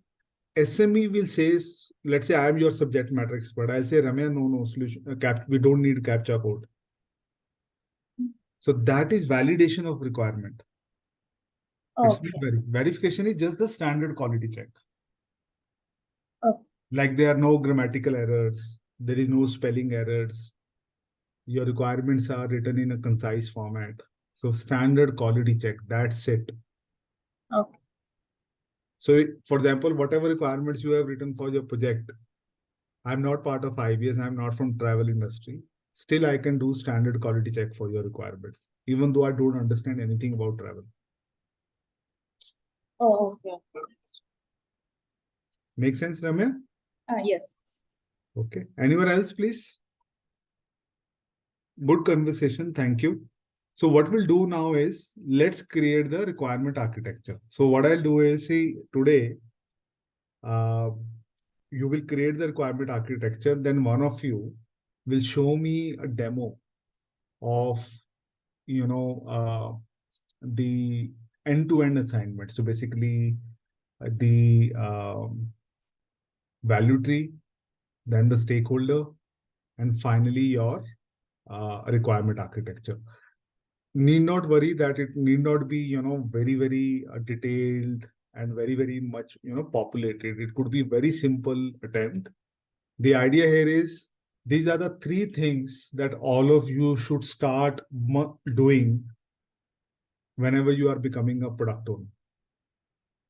SME will say, let's say I am your subject matter expert. I'll say, Ramya, no, solution, we don't need CAPTCHA code. So that is validation of requirement. It's not verification is just the standard quality check. Okay. Like there are no grammatical errors, there is no spelling errors. Your requirements are written in a concise format. So standard quality check, that's it. Okay. So for example, whatever requirements you have written for your project, I'm not part of IBS, I'm not from travel industry. Still, I can do standard quality check for your requirements, even though I don't understand anything about travel. Oh, okay. Make sense, Ramya? Yes. Okay. Anyone else, please? Good conversation. Thank you. So what we'll do now is let's create the requirement architecture. So what I'll do is today, you will create the requirement architecture. Then one of you will show me a demo of, the end-to-end assignment. So basically, the value tree, then the stakeholder, and finally your requirement architecture. Need not worry that it need not be, very, very detailed and very, very much, populated. It could be very simple attempt. The idea here is these are the three things that all of you should start doing whenever you are becoming a product owner.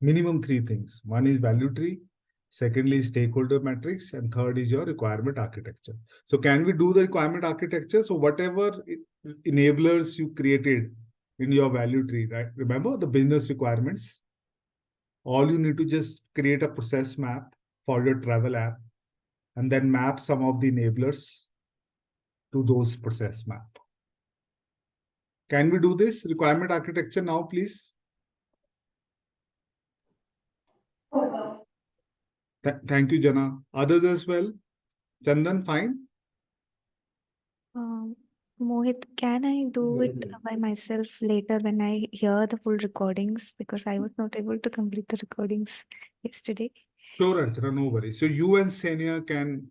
Minimum three things. One is value tree, secondly is stakeholder matrix, and third is your requirement architecture. So can we do the requirement architecture? So whatever enablers you created in your value tree, right? Remember the business requirements. All you need to just create a process map for your travel app and then map some of the enablers to those process map. Can we do this requirement architecture now, please? Thank you, Jana. Others as well? Chandan, fine? Mohit, can I do it by myself later when I hear the full recordings? Because I was not able to complete the recordings yesterday. Sure, Archana, no worries. So you and Senia can,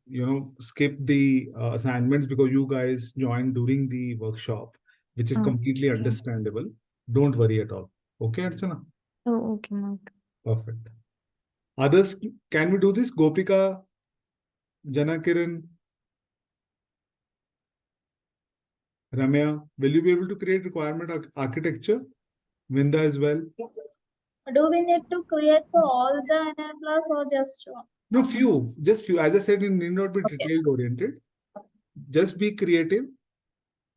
skip the assignments because you guys joined during the workshop, which is completely Okay. understandable. Don't worry at all. Okay, Archana? Oh, okay, Mohit. Perfect. Others, can we do this? Gopika, Jana Kiran, Ramya, will you be able to create requirement architecture? Vinda as well? Yes. Do we need to create for all the enablers or just one? No, just few. As I said, it need not be Okay. detailed oriented. Just be creative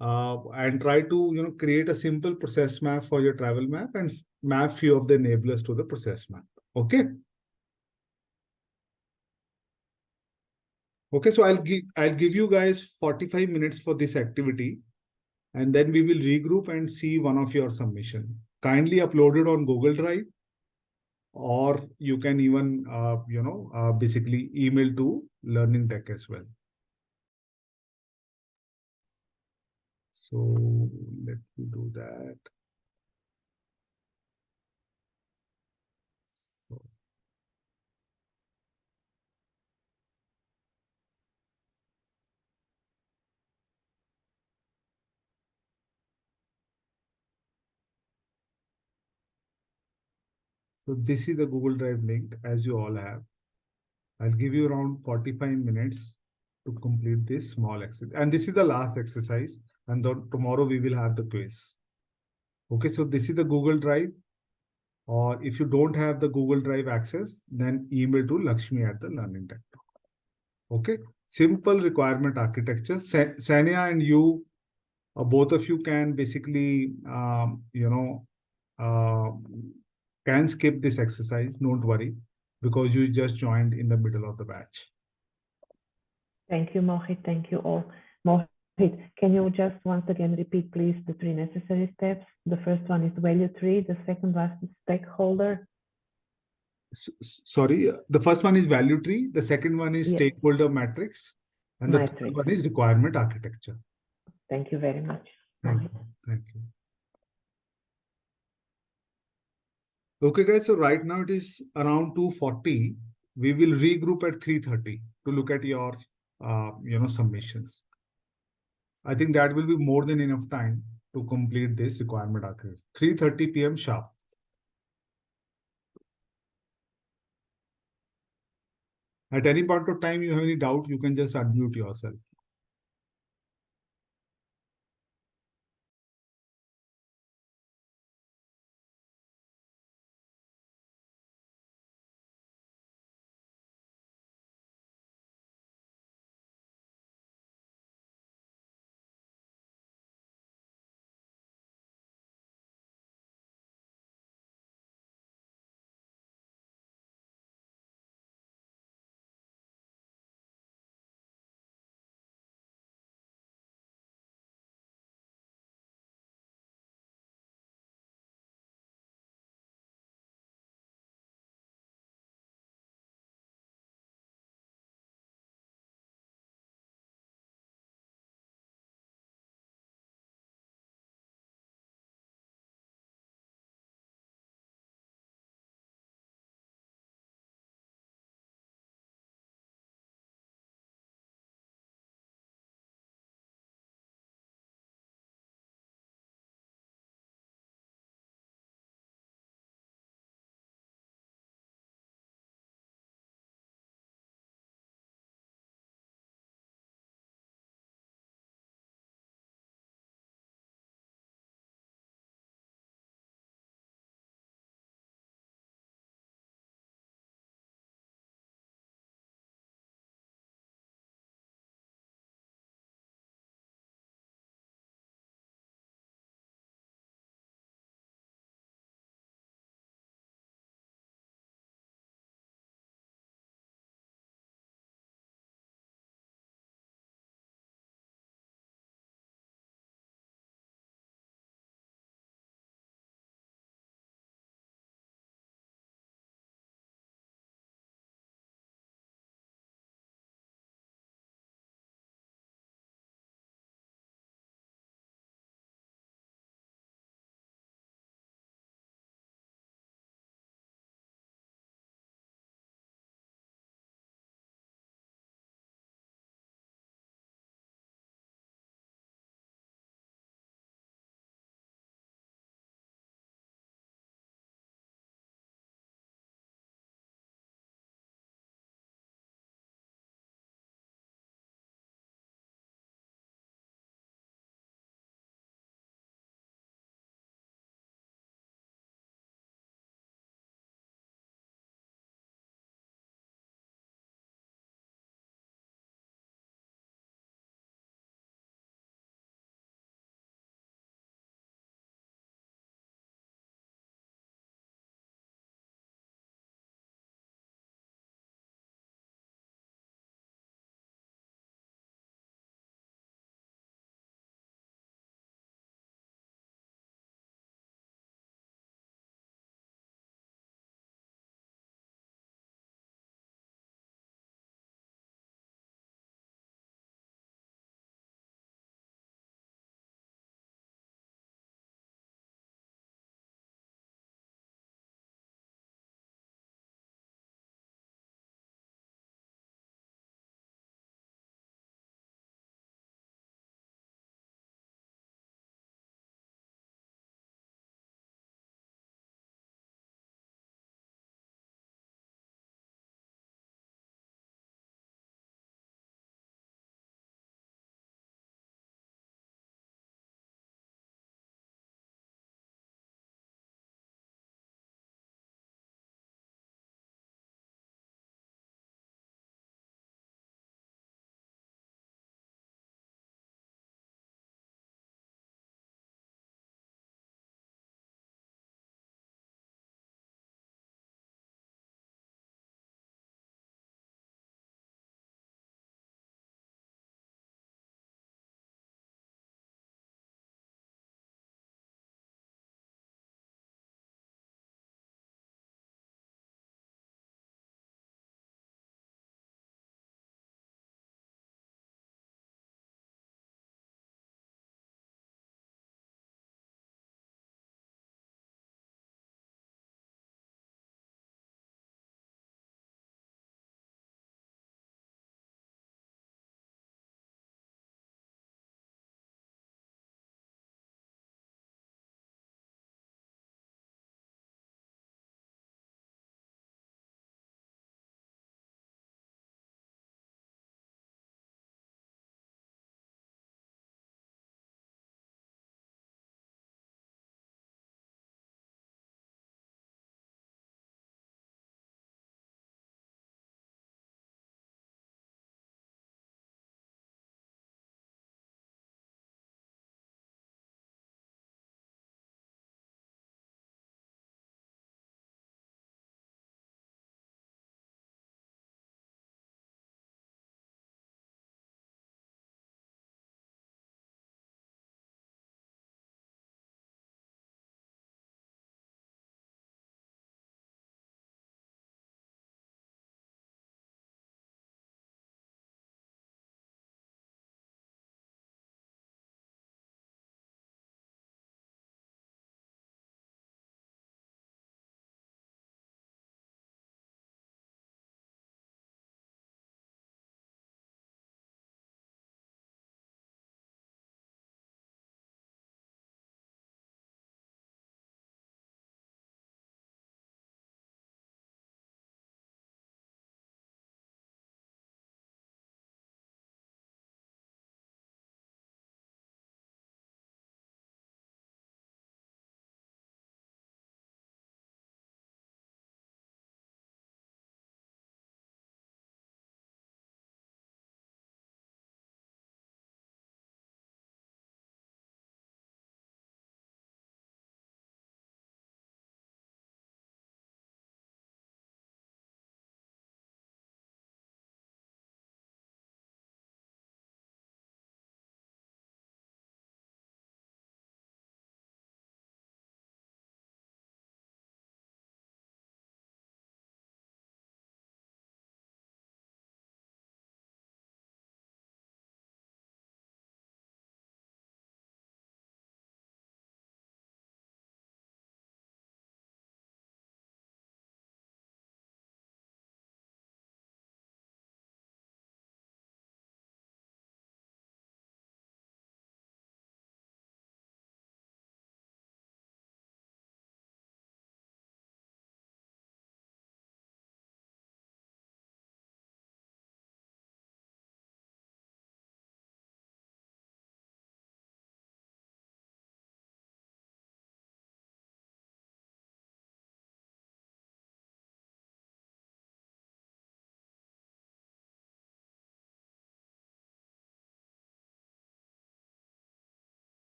and try to create a simple process map for your travel map and map few of the enablers to the process map. Okay. Okay, so I'll give you guys 45 minutes for this activity, and then we will regroup and see one of your submission. Kindly upload it on Google Drive, or you can even basically email to Learning Tech as well. So let me do that. So this is the Google Drive link, as you all have. I'll give you around 45 minutes to complete this small exercise. And this is the last exercise. And tomorrow we will have the quiz. Okay, so this is the Google Drive. Or if you don't have the Google Drive access, then email to Lakshmi at the Learning Tech. Okay, simple requirement architecture. Sania and you, both of you can basically, can skip this exercise. Don't worry, because you just joined in the middle of the batch. Thank you, Mohit. Thank you all. Mohit, can you just once again repeat, please, the three necessary steps? The first one is value tree. The second one is stakeholder. Sorry, the first one is value tree. The second one is Yes. stakeholder matrix. And the third Matrix. one is requirement architecture. Thank you very much. Thank Mohit. you. Thank you. Okay, guys. So right now it is around 2:40. We will regroup at 3:30 to look at your, submissions. I think that will be more than enough time to complete this requirement architecture. 3:30 p.m. sharp. At any point of time you have any doubt, you can just unmute yourself.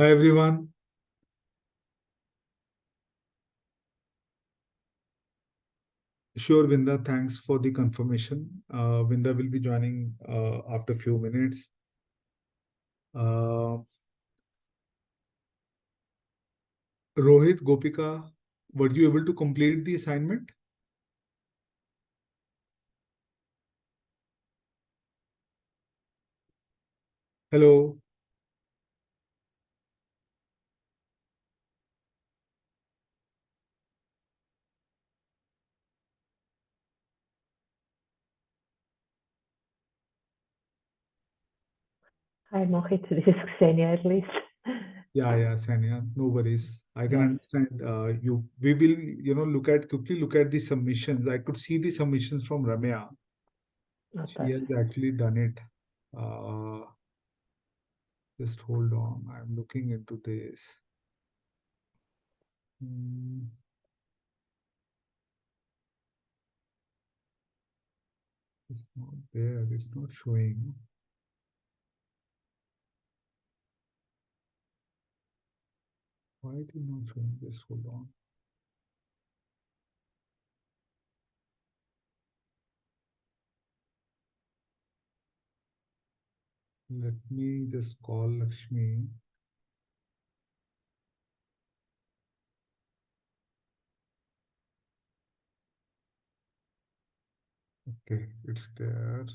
Hi, everyone. Sure, Vinda, thanks for the confirmation. Vinda will be joining after a few minutes. Rohit, Gopika, were you able to complete the assignment? Hello. Hi, Mohit. This is Ksenia at least. Yeah, Sanya, no worries. I can Yeah. understand you. We will, quickly look at the submissions. I could see the submissions from Ramya. She has actually done it. Just hold on. I'm looking into this. It's not there. It's not showing. Why it is not showing? Just hold on. Let me just call Lakshmi. Okay, it's there.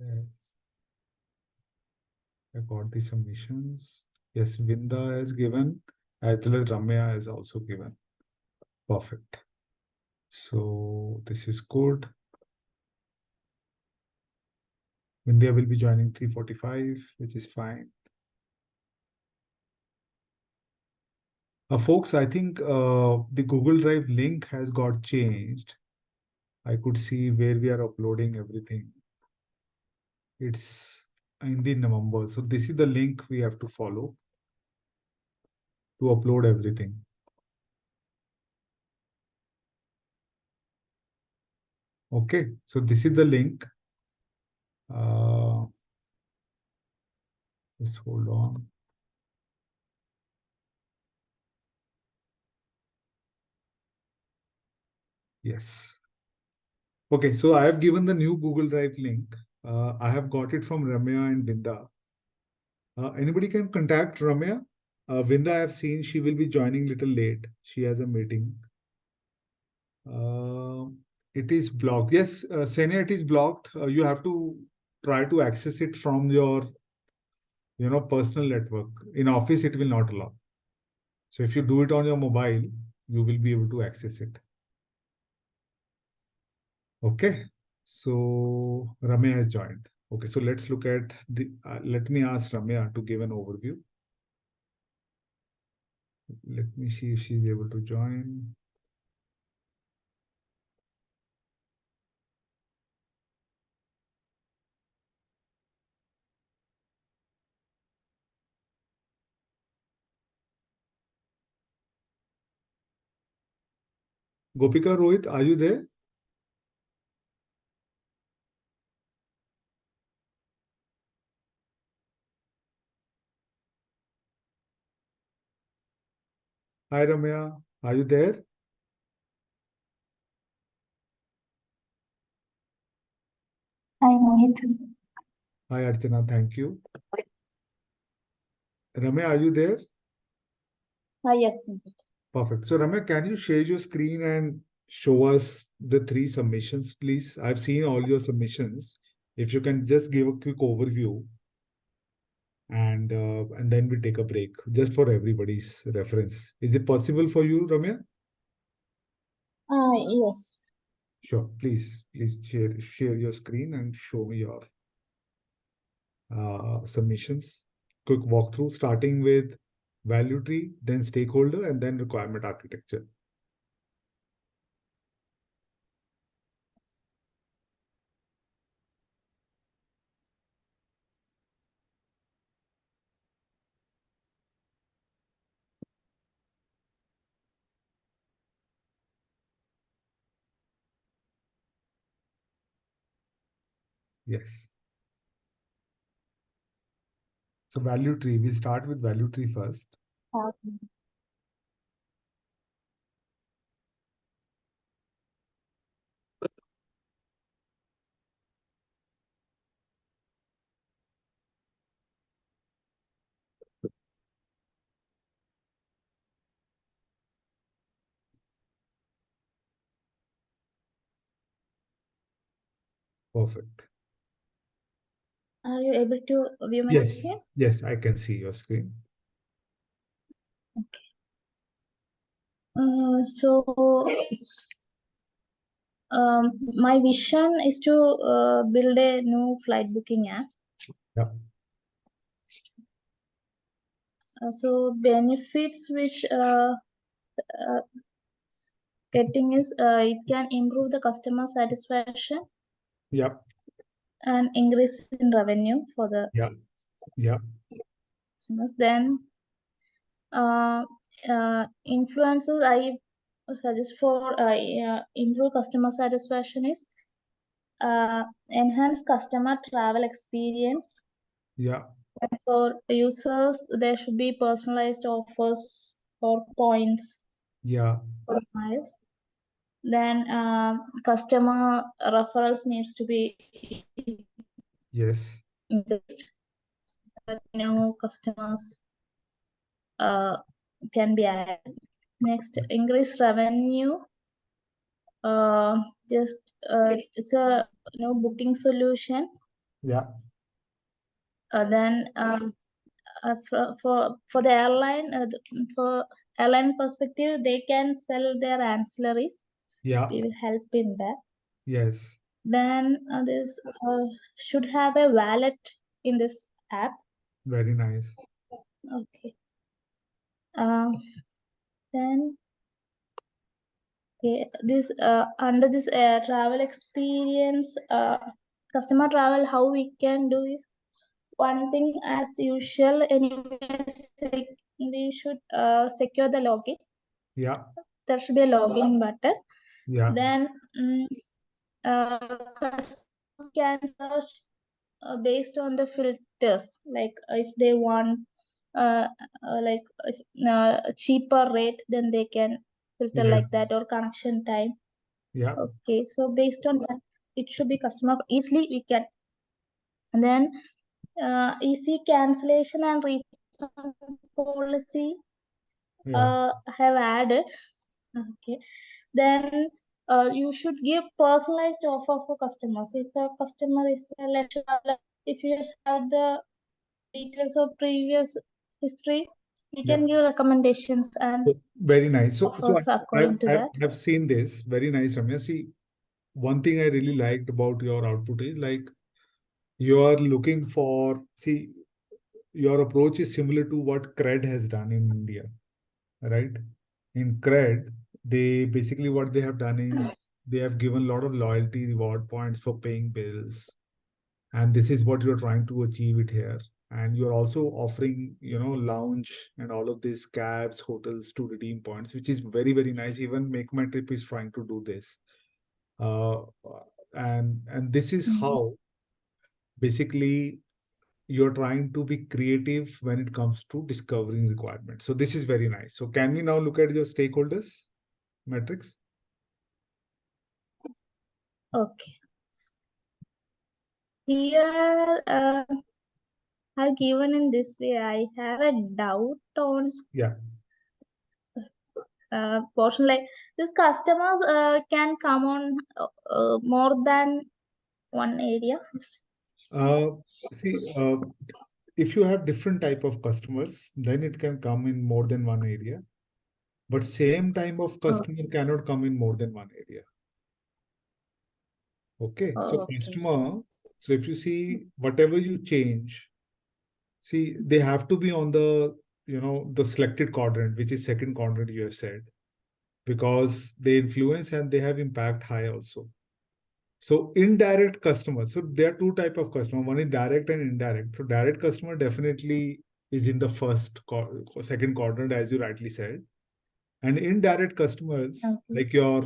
Yes. I got the submissions. Yes, Vinda has given, as well as Ramya has also given. Perfect. So this is good. India will be joining 3:45, which is fine. Folks, I think the Google Drive link has got changed. I could see where we are uploading everything. It's in the November. So this is the link we have to follow to upload everything. Okay, so this is the link. Just hold on. Yes. Okay, so I have given the new Google Drive link. I have got it from Ramya and Vinda. Anybody can contact Ramya. Vinda, I have seen she will be joining little late. She has a meeting. It is blocked. Yes, Senia, it is blocked. You have to try to access it from your personal network. In office, it will not allow. So if you do it on your mobile, you will be able to access it. Okay. So Ramya has joined. Okay, so let's look at let me ask Ramya to give an overview. Let me see if she's able to join. Gopika, Rohit, are you there? Hi, Ramya. Are you there? Hi, Mohit. Hi, Archana. Thank you. Ramya, are you there? Yes. Perfect. So, Ramya, can you share your screen and show us the 3 submissions, please? I've seen all your submissions. If you can just give a quick overview, and then we take a break just for everybody's reference. Is it possible for you, Ramya? Yes. Sure. Please share your screen and show me your submissions. Quick walkthrough, starting with value tree, then stakeholder, and then requirement architecture. Yes. So value tree, we'll start with value tree first. Perfect. Are you able to view my Yes, screen? yes, I can see your screen. So my vision is to build a new flight booking app. Yeah. So benefits which getting is it can improve the customer satisfaction Yeah. and increase in revenue for the Yeah. Yeah. customers. Then influences I suggest for improve customer satisfaction is enhance customer travel experience. Yeah. And for users, there should be personalized offers or points Yeah. or miles. Then customer referrals needs to be Yes. increased. Customers can be added. Next, increase revenue. Just it's a booking solution. Yeah. Then for the airline, for airline perspective, they can sell their ancillaries. Yeah. We will help in that. Yes. Then this should have a wallet in this app. Very nice. Okay. Then okay, this under this travel experience, customer travel, how we can do is one thing as usual. Anyways, we should secure the login. Yeah. There should be a login button. Yeah. Then customers can search based on the filters, like if they want like a cheaper rate, then they can filter like that, Yes. or connection time. Yeah. Okay, so based on that, it should be customer easily we can. And then easy cancellation and refund policy Yeah. have added. Okay, then you should give personalized offer for customers. If a customer is a leisure traveler, if you have the details of previous history, we Yeah. can give recommendations and So, very nice. So offers according to that. I've seen this. Very nice, Ramya. See, one thing I really liked about your output is like you are looking for, see, your approach is similar to what CRED has done in India, right? In CRED, they basically what they have done is they have given a lot of loyalty reward points for paying bills. And this is what you're trying to achieve it here. And you're also offering, lounge and all of these cabs, hotels to redeem points, which is very, very nice. Even Make My Trip is trying to do this. Uh, and this is how basically you're trying to be creative when it comes to discovering requirements. So this is very nice. So can we now look at your stakeholders matrix? Okay. Here, I've given in this way. I have a doubt on Yeah. portion, like this customers can come on more than one area. See, if you have different type of customers, then it can come in more than one area. But same type of customer cannot come in more than one area. Okay. So Okay. customer, so if you see whatever you change, see, they have to be on the selected quadrant, which is second quadrant you have said, because they influence and they have impact high also. So indirect customers. So there are two type of customer. One is direct and indirect. So direct customer definitely is in the second quadrant, as you rightly said. And indirect customers, Okay. like your,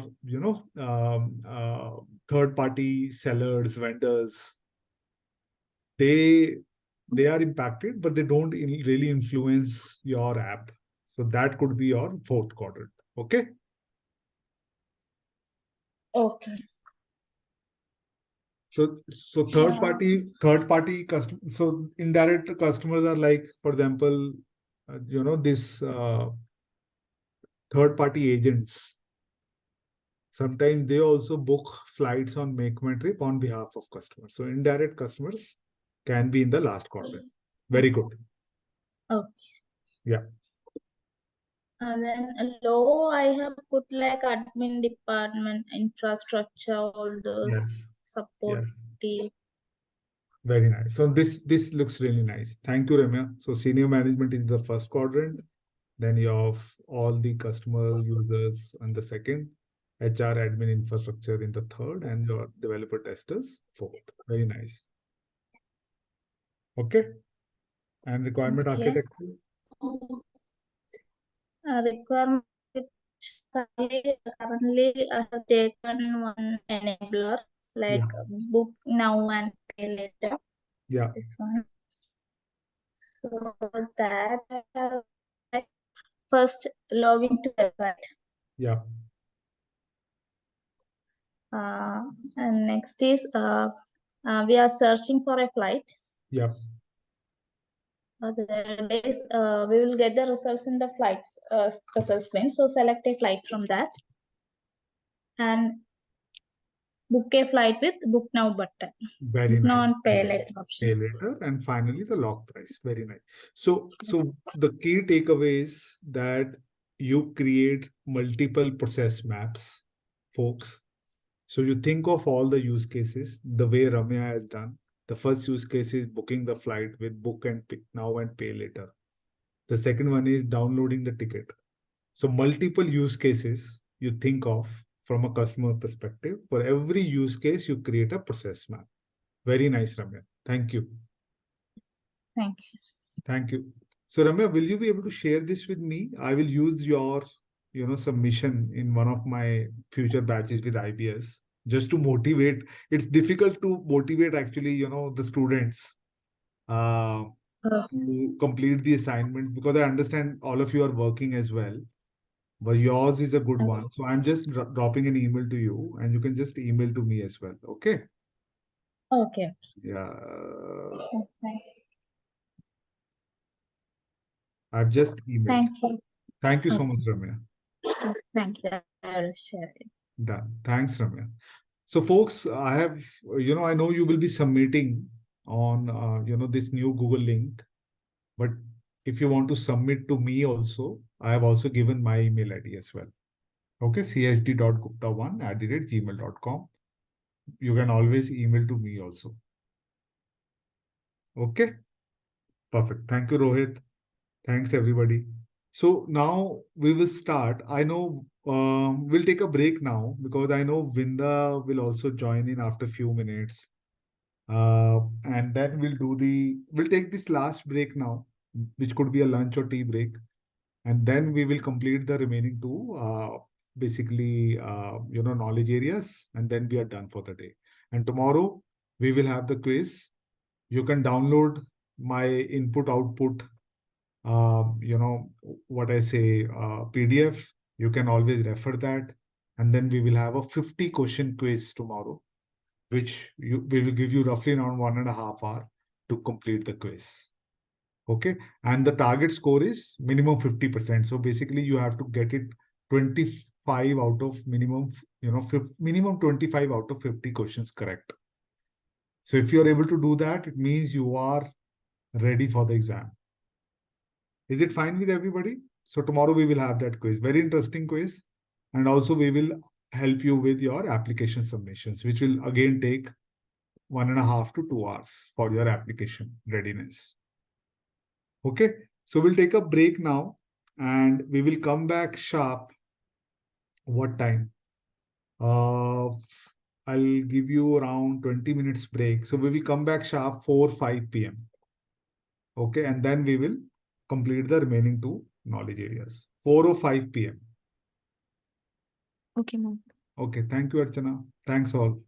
third party sellers, vendors, they are impacted, but they don't really influence your app. So that could be your fourth quadrant. Okay. Okay. So third party customer. So indirect customers are like, for example, this third party agents. Sometimes they also book flights on Make My Trip on behalf of customers. So indirect customers can be in the last quadrant. Very good. Okay. Yeah. And then low, I have put like admin department, infrastructure, all those Yes. support Yes. team. Very nice. So this looks really nice. Thank you, Ramya. So senior management is the first quadrant. Then you have all the customer users on the second, HR admin infrastructure in the third, and your developer testers fourth. Very nice. Okay. And requirement Okay. architecture. Requirement currently I have taken one enabler like Yeah. book now and pay later. Yeah. This one. So that I have like first login to website. Yeah. And next is we are searching for a flight. Yeah. The days we will get the results in the flights result screen. So select a flight from that and book a flight with book now button. Very Book now nice. and pay later option. Pay later, and finally the lock price. Very nice. So the key takeaway is that you create multiple process maps, folks. So you think of all the use cases the way Ramya has done. The first use case is booking the flight with book and pick now and pay later. The second one is downloading the ticket. So multiple use cases you think of from a customer perspective. For every use case, you create a process map. Very nice, Ramya. Thank you. Thank you. Thank you. So Ramya, will you be able to share this with me? I will use your, submission in one of my future batches with IBS just to motivate. It's difficult to motivate actually, the students to complete the assignments because I understand all of you are working as well, but yours is a good one. So I'm just dropping an email to you and you can just email to me as well. Okay. Okay. Yeah. Okay. I've just emailed. Thank you. Thank you so Okay. much, Ramya. Thank you. I will share it. Done. Thanks, Ramya. So, folks, I have, I know you will be submitting on, this new Google link, but if you want to submit to me also, I have also given my email ID as well. Okay, chd.gupta1@gmail.com. You can always email to me also. Okay, perfect. Thank you, Rohit. Thanks, everybody. So now we will start. I know we'll take a break now because I know Vinda will also join in after a few minutes. And then we'll take this last break now, which could be a lunch or tea break. And then we will complete the remaining two, basically, knowledge areas, and then we are done for the day. And tomorrow we will have the quiz. You can download my input output, what I say, PDF. You can always refer that. And then we will have a 50 question quiz tomorrow, which we will give you roughly around 1.5 hours to complete the quiz. Okay. And the target score is minimum 50%. So basically you have to get it 25 out of minimum, minimum 25 out of 50 questions correct. So if you're able to do that, it means you are ready for the exam. Is it fine with everybody? So tomorrow we will have that quiz, very interesting quiz. And also we will help you with your application submissions, which will again take 1.5 to 2 hours for your application readiness. Okay, so we'll take a break now and we will come back sharp. What time? I'll give you around 20 minutes break. So we will come back sharp 4-5 p.m. Okay, and then we will complete the remaining two knowledge areas. 4 or 5 p.m. Okay, ma'am. Okay, thank you, Archana. Thanks all.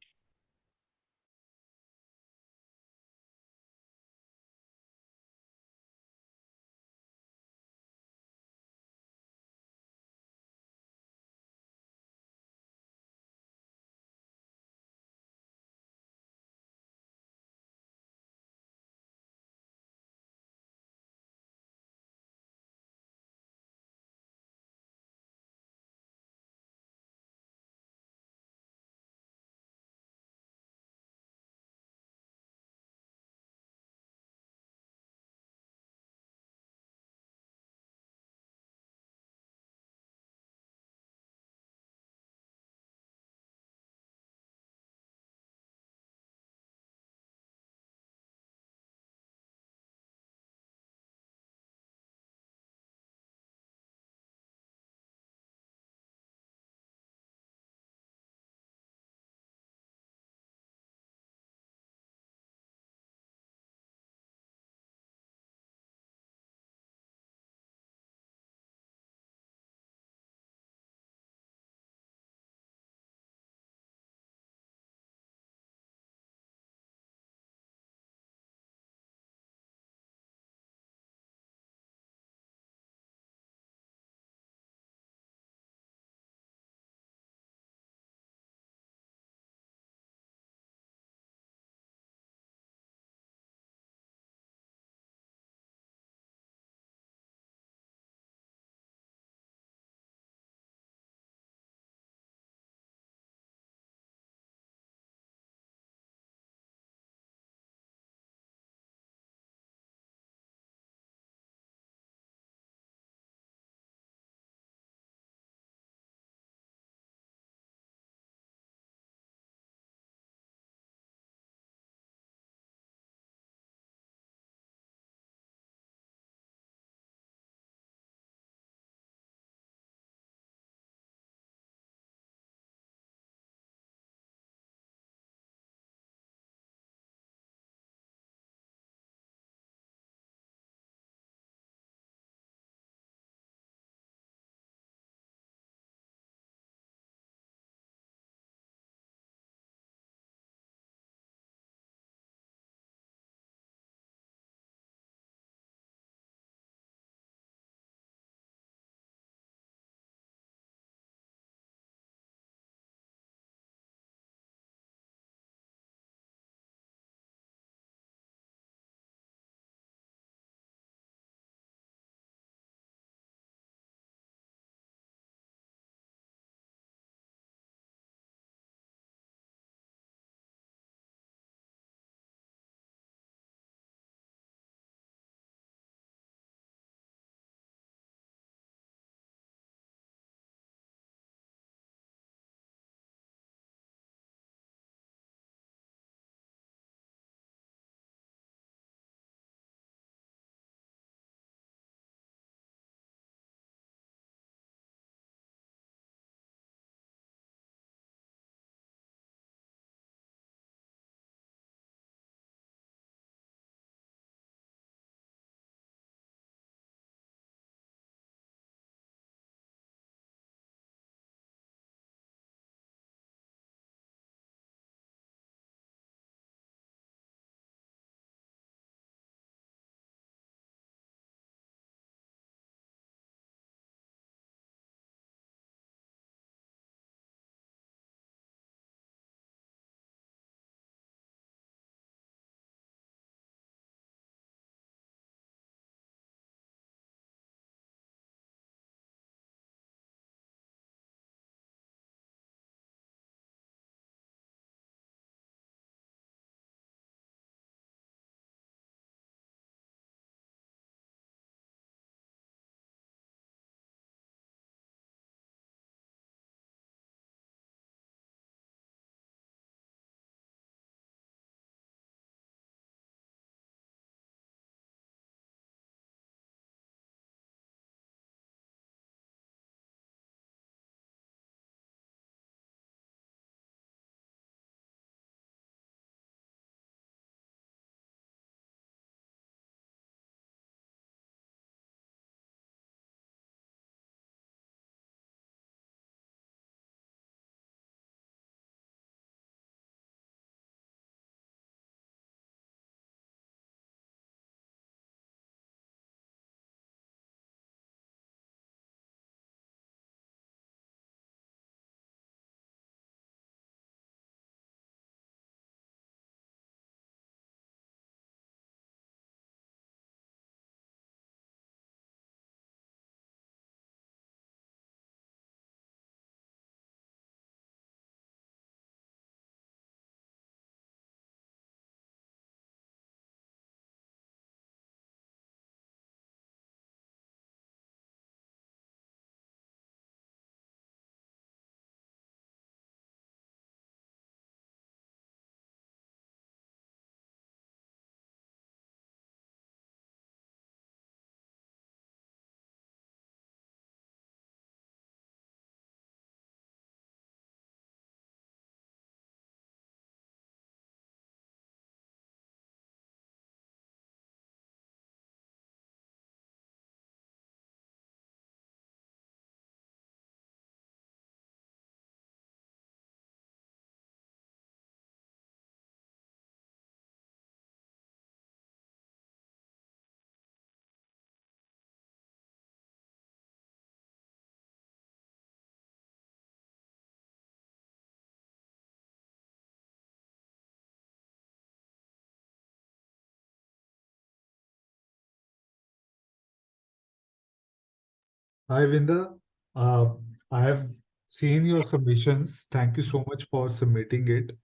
Hi, Vinda. I have seen your submissions. Thank you so much for submitting it.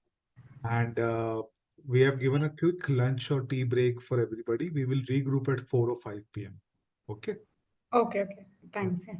And we have given a quick lunch or tea break for everybody. We will regroup at 4 or 5 p.m. Okay. Okay, okay. Thanks. Yeah.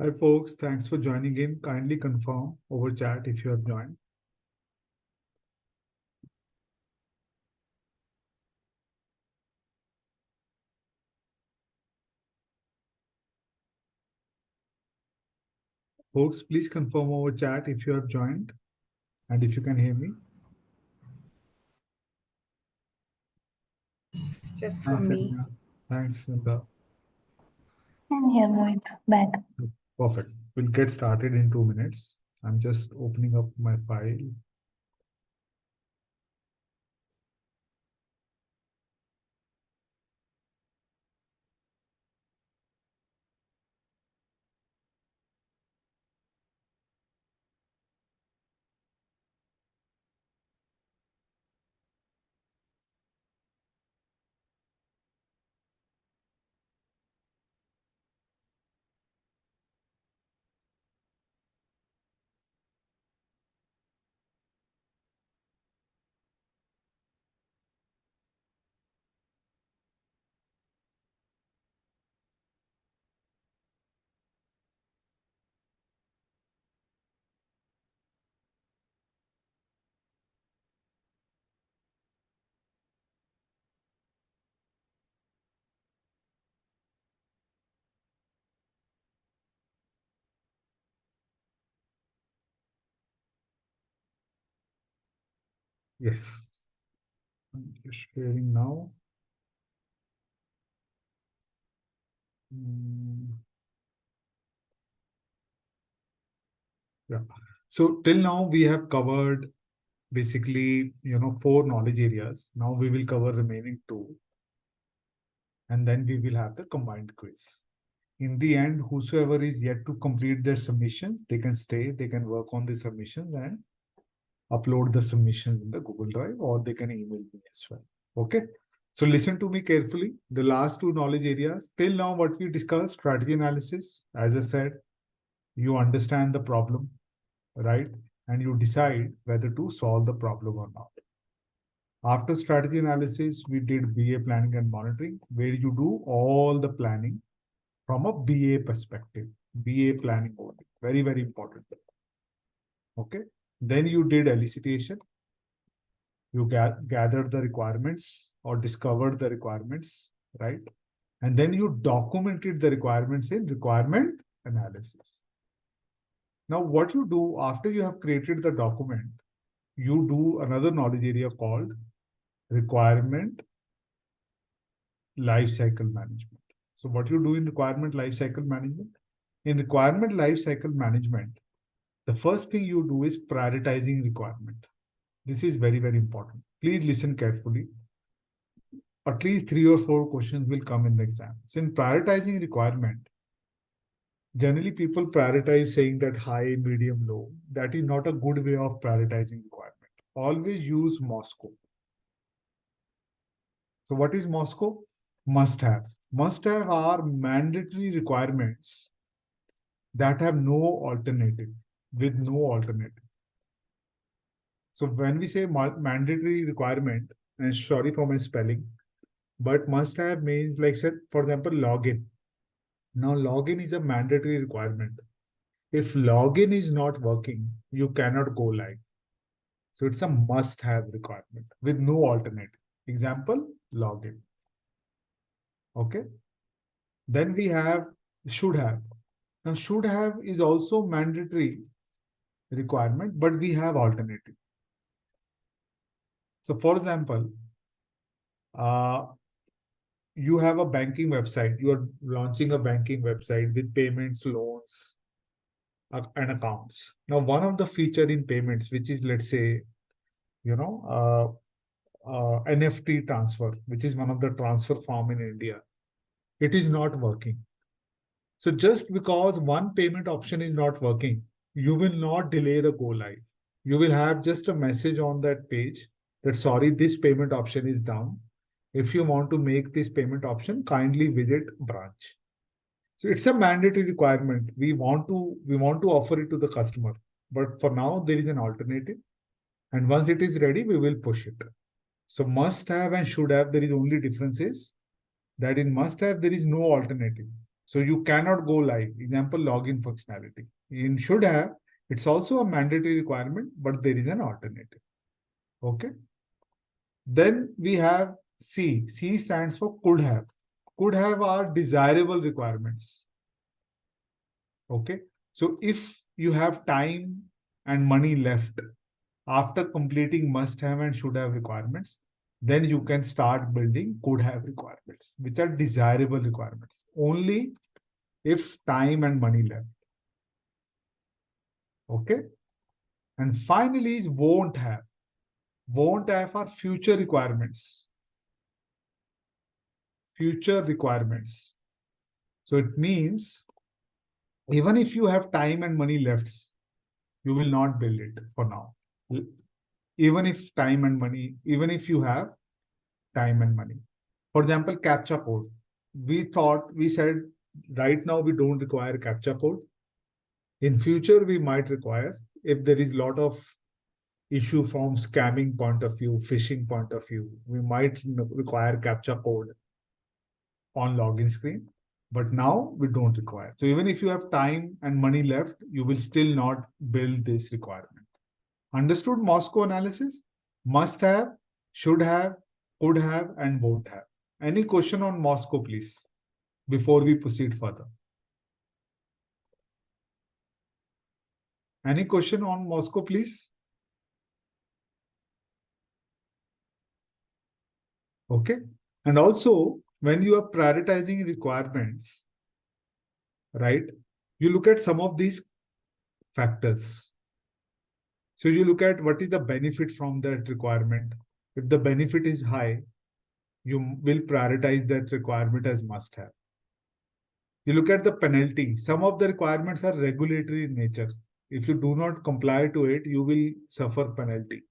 Hi folks, thanks for joining in. Kindly confirm over chat if you have joined. Folks, please confirm over chat if you have joined and if you can hear me. Just for Thanks, me. Anya. Thanks, Nanda. I'm here, Mohit. Back. Perfect. We'll get started in 2 minutes. I'm just opening up my file. Yes. I'm just sharing now. Yeah. So till now we have covered basically, 4 knowledge areas. Now we will cover remaining 2. And then we will have the combined quiz. In the end, whosoever is yet to complete their submissions, they can stay, they can work on the submissions and upload the submissions in the Google Drive, or they can email me as well. Okay. So listen to me carefully. The last 2 knowledge areas, till now what we discussed, strategy analysis, as I said, you understand the problem, right? And you decide whether to solve the problem or not. After strategy analysis, we did BA planning and monitoring, where you do all the planning from a BA perspective, BA planning only. Very, very important. Okay. Then you did elicitation. You gathered the requirements or discovered the requirements, right? And then you documented the requirements in requirement analysis. Now, what you do after you have created the document, you do another knowledge area called requirement lifecycle management. So what you do in requirement lifecycle management? In requirement lifecycle management, the first thing you do is prioritizing requirement. This is very, very important. Please listen carefully. At least 3 or 4 questions will come in the exam. So in prioritizing requirement, generally people prioritize saying that high, medium, low. That is not a good way of prioritizing requirement. Always use Moscow. So what is Moscow? Must have. Must have are mandatory requirements that have no alternative, with no alternative. So when we say mandatory requirement, and sorry for my spelling, but must have means like, say, for example, login. Now login is a mandatory requirement. If login is not working, you cannot go live. So it's a must have requirement with no alternative. Example, login. Okay. Then we have should have. Now should have is also mandatory requirement, but we have alternative. So for example, you have a banking website. You are launching a banking website with payments, loans, and accounts. Now, one of the feature in payments, which is, let's say, NFT transfer, which is one of the transfer form in India, it is not working. So just because one payment option is not working, you will not delay the go live. You will have just a message on that page that, sorry, this payment option is down. If you want to make this payment option, kindly visit branch. So it's a mandatory requirement. We want to offer it to the customer, but for now there is an alternative. And once it is ready, we will push it. So must have and should have, there is only difference is that in must have, there is no alternative. So you cannot go live. Example, login functionality. In should have, it's also a mandatory requirement, but there is an alternative. Okay. Then we have C. C stands for could have. Could have are desirable requirements. Okay. So if you have time and money left after completing must have and should have requirements, then you can start building could have requirements, which are desirable requirements. Only if time and money left. Okay. And finally is won't have. Won't have are future requirements. Future requirements. So it means even if you have time and money left, you will not build it for now. Even if time and money, even if you have time and money. For example, CAPTCHA code. We said right now we don't require CAPTCHA code. In future, we might require if there is a lot of issue from scamming point of view, phishing point of view, we might require CAPTCHA code on login screen. But now we don't require. So even if you have time and money left, you will still not build this requirement. Understood Moscow analysis? Must have, should have, could have, and won't have. Any question on Moscow, please, before we proceed further? Any question on Moscow, please? Okay. And also, when you are prioritizing requirements, right, you look at some of these factors. So you look at what is the benefit from that requirement. If the benefit is high, you will prioritize that requirement as must have. You look at the penalty. Some of the requirements are regulatory in nature. If you do not comply to it, you will suffer penalty.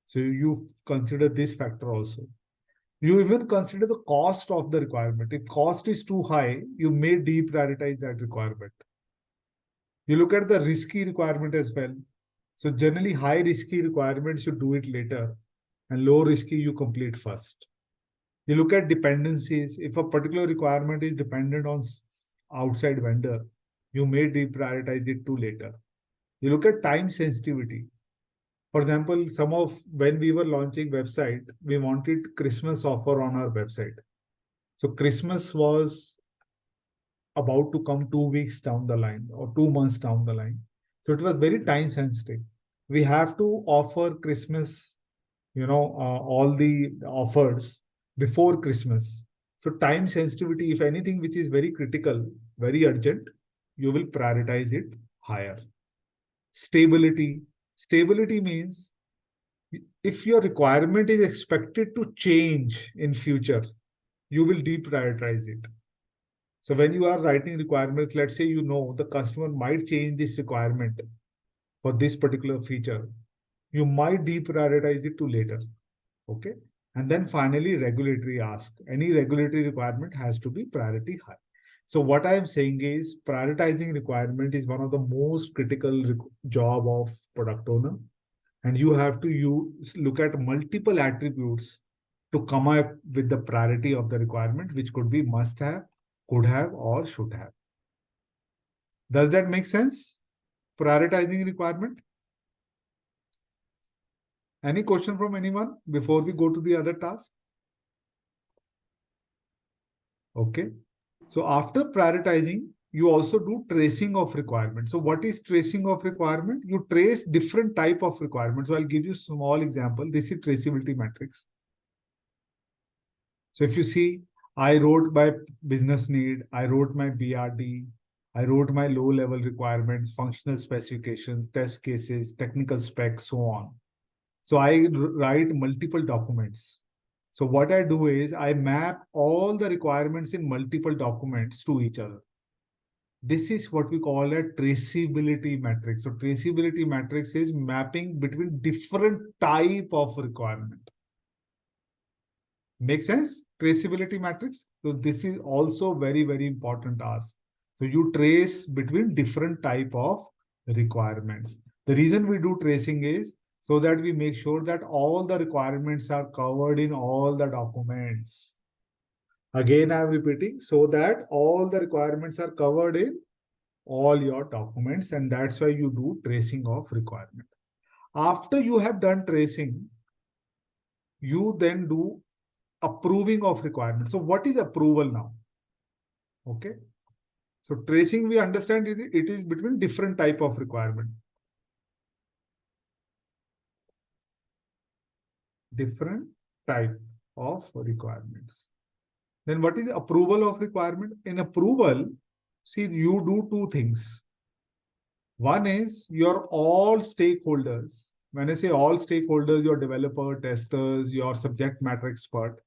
So you consider this factor also. You even consider the cost of the requirement. If cost is too high, you may deprioritize that requirement. You look at the risky requirement as well. So generally high risky requirements, you do it later, and low risky you complete first. You look at dependencies. If a particular requirement is dependent on outside vendor, you may deprioritize it to later. You look at time sensitivity. For example, when we were launching website, we wanted Christmas offer on our website. So Christmas was about to come 2 weeks down the line or 2 months down the line. So it was very time sensitive. We have to offer Christmas, all the offers before Christmas. So time sensitivity, if anything which is very critical, very urgent, you will prioritize it higher. Stability. Stability means if your requirement is expected to change in future, you will deprioritize it. So when you are writing requirements, let's say the customer might change this requirement for this particular feature, you might deprioritize it to later. Okay. And then finally, regulatory ask. Any regulatory requirement has to be priority high. So what I am saying is prioritizing requirement is one of the most critical job of product owner. And you have to look at multiple attributes to come up with the priority of the requirement, which could be must have, could have, or should have. Does that make sense? Prioritizing requirement? Any question from anyone before we go to the other task? Okay. So after prioritizing, you also do tracing of requirements. So what is tracing of requirement? You trace different type of requirements. So I'll give you a small example. This is traceability matrix. So if you see, I wrote my business need, I wrote my BRD, I wrote my low-level requirements, functional specifications, test cases, technical specs, so on. So I write multiple documents. So what I do is I map all the requirements in multiple documents to each other. This is what we call a traceability matrix. So traceability matrix is mapping between different type of requirement. Make sense? Traceability matrix. So this is also very, very important task. So you trace between different type of requirements. The reason we do tracing is so that we make sure that all the requirements are covered in all the documents. Again, I'm repeating so that all the requirements are covered in all your documents, and that's why you do tracing of requirement. After you have done tracing, you then do approving of requirements. So what is approval now? Okay. So tracing, we understand it is between different type of requirement. Different type of requirements. Then what is approval of requirement? In approval, see, you do two things. One is your all stakeholders. When I say all stakeholders, your developer, testers, your subject matter expert,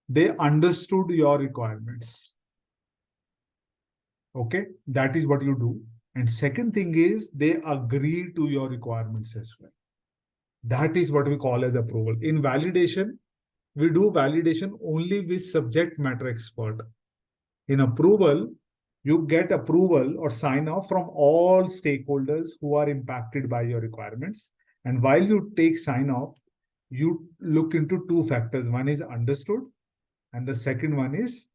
they understood your requirements. Okay, that is what you do. And second thing is they agree to your requirements as well. That is what we call as approval. In validation, we do validation only with subject matter expert. In approval, you get approval or sign off from all stakeholders who are impacted by your requirements. And while you take sign off, you look into two factors. One is understood, and the second one is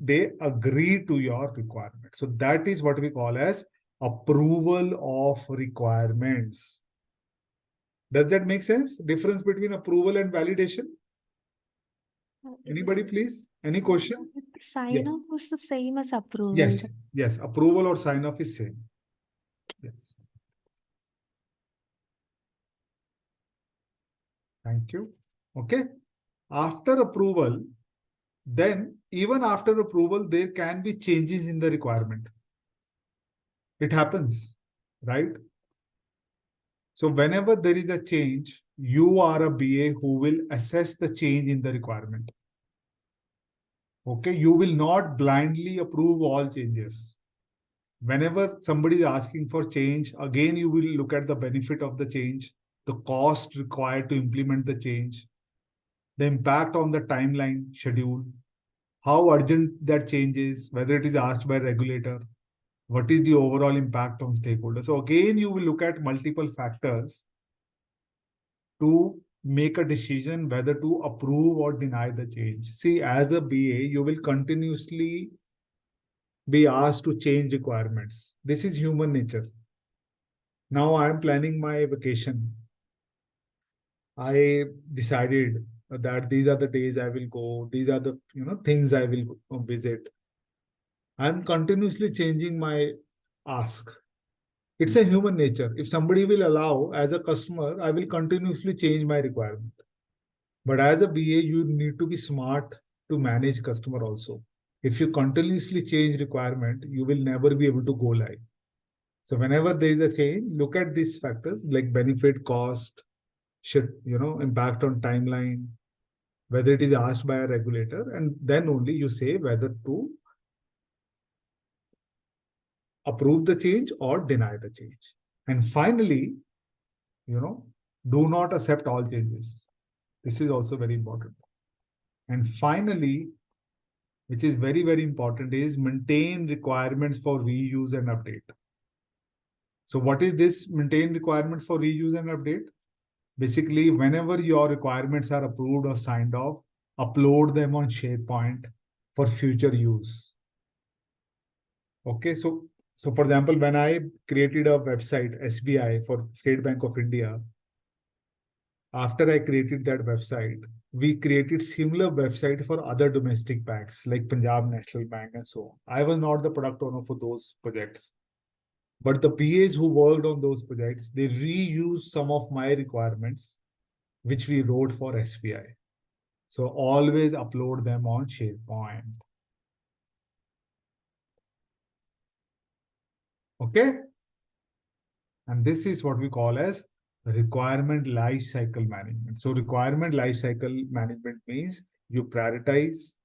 they agree to your requirement. So that is what we call as approval of requirements. Does that make sense? Difference between approval and validation? Anybody, please? Any question? Sign off was the same as approval. Yes, yes. Approval or sign off is same. Yes. Thank you. Okay. After approval, then even after approval, there can be changes in the requirement. It happens, right? So whenever there is a change, you are a BA who will assess the change in the requirement. Okay, you will not blindly approve all changes. Whenever somebody is asking for change, again, you will look at the benefit of the change, the cost required to implement the change, the impact on the timeline schedule, how urgent that change is, whether it is asked by regulator, what is the overall impact on stakeholders. So again, you will look at multiple factors to make a decision whether to approve or deny the change. See, as a BA, you will continuously be asked to change requirements. This is human nature. Now I am planning my vacation. I decided that these are the days I will go. These are the things I will visit. I'm continuously changing my ask. It's a human nature. If somebody will allow as a customer, I will continuously change my requirement. But as a BA, you need to be smart to manage customer also. If you continuously change requirement, you will never be able to go live. So whenever there is a change, look at these factors like benefit, cost, impact on timeline, whether it is asked by a regulator, and then only you say whether to approve the change or deny the change. And finally, do not accept all changes. This is also very important. And finally, which is very, very important, is maintain requirements for reuse and update. So what is this maintain requirements for reuse and update? Basically, whenever your requirements are approved or signed off, upload them on SharePoint for future use. Okay, so for example, when I created a website, SBI for State Bank of India, after I created that website, we created similar website for other domestic banks like Punjab National Bank and so on. I was not the product owner for those projects. But the PAs who worked on those projects, they reused some of my requirements, which we wrote for SBI. So always upload them on SharePoint. Okay? And this is what we call as requirement lifecycle management. So requirement lifecycle management means you prioritize,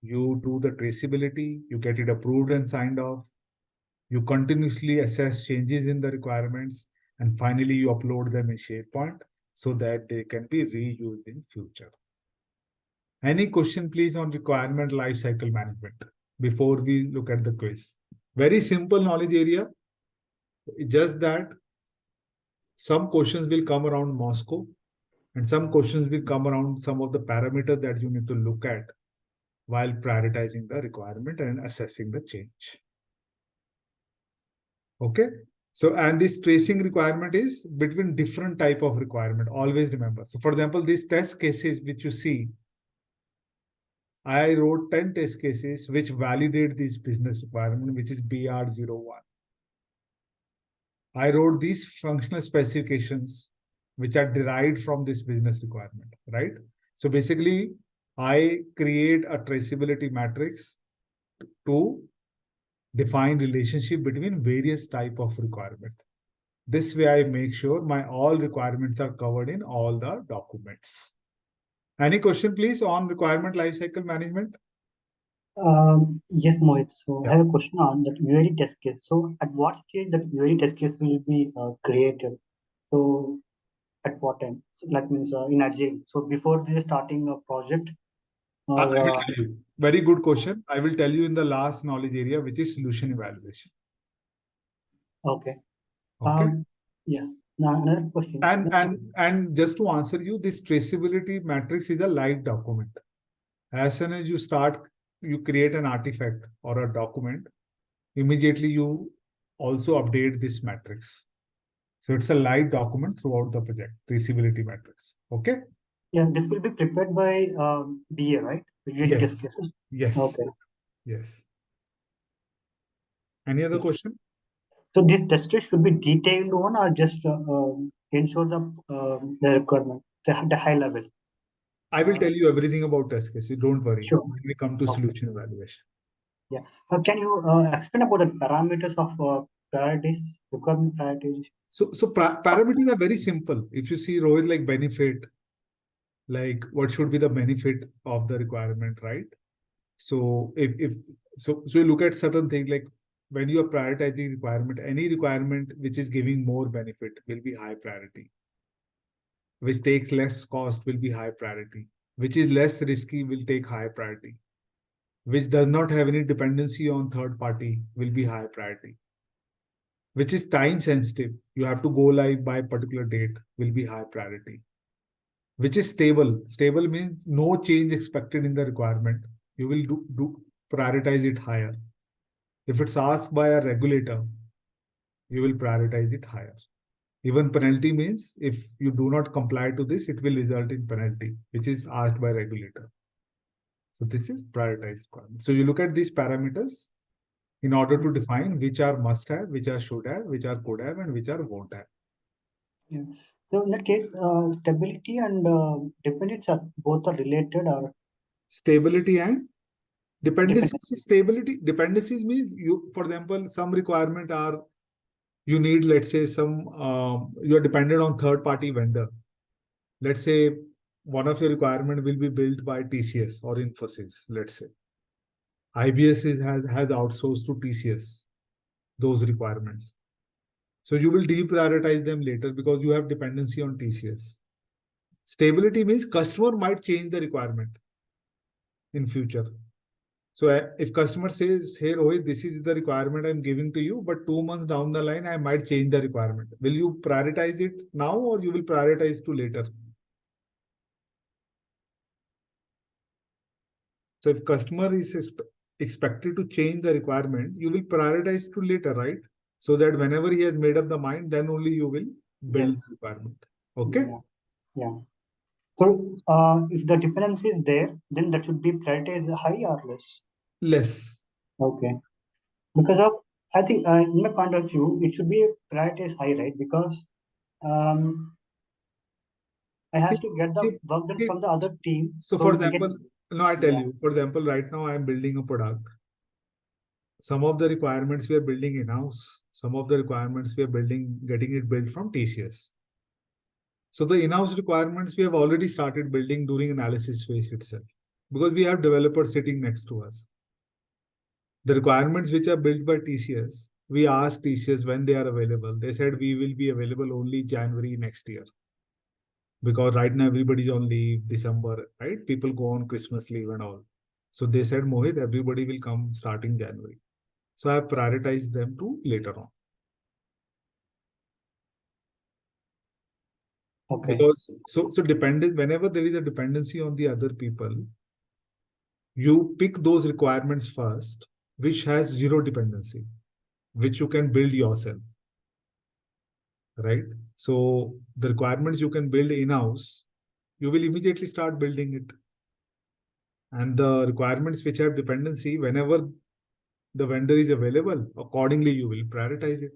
you do the traceability, you get it approved and signed off, you continuously assess changes in the requirements, and finally you upload them in SharePoint so that they can be reused in future. Any question, please, on requirement lifecycle management before we look at the quiz? Very simple knowledge area. Just that some questions will come around Moscow and some questions will come around some of the parameters that you need to look at while prioritizing the requirement and assessing the change. Okay. So, and this tracing requirement is between different type of requirement. Always remember. So for example, these test cases which you see, I wrote 10 test cases which validate this business requirement, which is BR01. I wrote these functional specifications which are derived from this business requirement, right? So basically, I create a traceability matrix to define relationship between various type of requirement. This way, I make sure my all requirements are covered in all the documents. Any question, please, on requirement lifecycle management? Yes, Mohit. So Yeah. I have a question on that UAT test case. So at what stage that UAT test case will be created? So at what time? So that means in Agile. So before the starting a project I or will tell you. Very good question. I will tell you in the last knowledge area, which is solution evaluation. okay. Okay. Yeah. Now another question. And just to answer you, this traceability matrix is a live document. As soon as you start, you create an artifact or a document, immediately you also update this matrix. So it's a live document throughout the project, traceability matrix. Okay? Yeah, this will be prepared by BA, right? The UAT test Yes. cases. Yes. Okay. Yes. Any other question? So this test case should be detailed one or just ensure the requirement, the high level. I will tell you everything about test case. You don't worry. Sure. When we come to Okay. solution evaluation. Yeah. Can you explain about the parameters of priorities, requirement priorities? So parameters are very simple. If you see Rohit, like benefit, like what should be the benefit of the requirement, right? So so you look at certain things like when you are prioritizing requirement, any requirement which is giving more benefit will be high priority, which takes less cost will be high priority, which is less risky will take high priority, which does not have any dependency on third party will be high priority, which is time sensitive. You have to go live by a particular date will be high priority, which is stable. Stable means no change expected in the requirement. You will do prioritize it higher. If it's asked by a regulator, you will prioritize it higher. Even penalty means if you do not comply to this, it will result in penalty, which is asked by regulator. So this is prioritized requirement. So you look at these parameters in order to define which are must have, which are should have, which are could have, and which are won't have. Yeah. So in that case, stability and dependency are both are related or Stability and dependencies. dependency. Dependencies means you, for example, some requirement are you need, let's say, some you are dependent on third party vendor. Let's say one of your requirement will be built by TCS or Infosys, let's say. IBS has outsourced to TCS those requirements. So you will deprioritize them later because you have dependency on TCS. Stability means customer might change the requirement in future. So if customer says, hey Rohit, this is the requirement I'm giving to you, but 2 months down the line, I might change the requirement. Will you prioritize it now or you will prioritize to later? So if customer is expected to change the requirement, you will prioritize to later, right? So that whenever he has made up the mind, then only you will build Yes. the requirement. Okay? Yeah. Yeah. So if the dependency is there, then that should be prioritized high or less. Less. Okay. Because of, I think in my point of view, it should be prioritized high, right? Because I See, have to get the work done see, from the other team. so for So I get, example, no, I tell yeah. you, for example, right now I'm building a product. Some of the requirements we are building in-house, some of the requirements we are building, getting it built from TCS. So the in-house requirements we have already started building during analysis phase itself, because we have developers sitting next to us. The requirements which are built by TCS, we asked TCS when they are available. They said we will be available only January next year. Because right now everybody's on leave, December, right? People go on Christmas leave and all. So they said, Mohit, everybody will come starting January. So I have prioritized them to later on. Okay. Because so dependent, whenever there is a dependency on the other people, you pick those requirements first, which has zero dependency, which you can build yourself, right? So the requirements you can build in-house, you will immediately start building it. And the requirements which have dependency, whenever the vendor is available, accordingly you will prioritize it.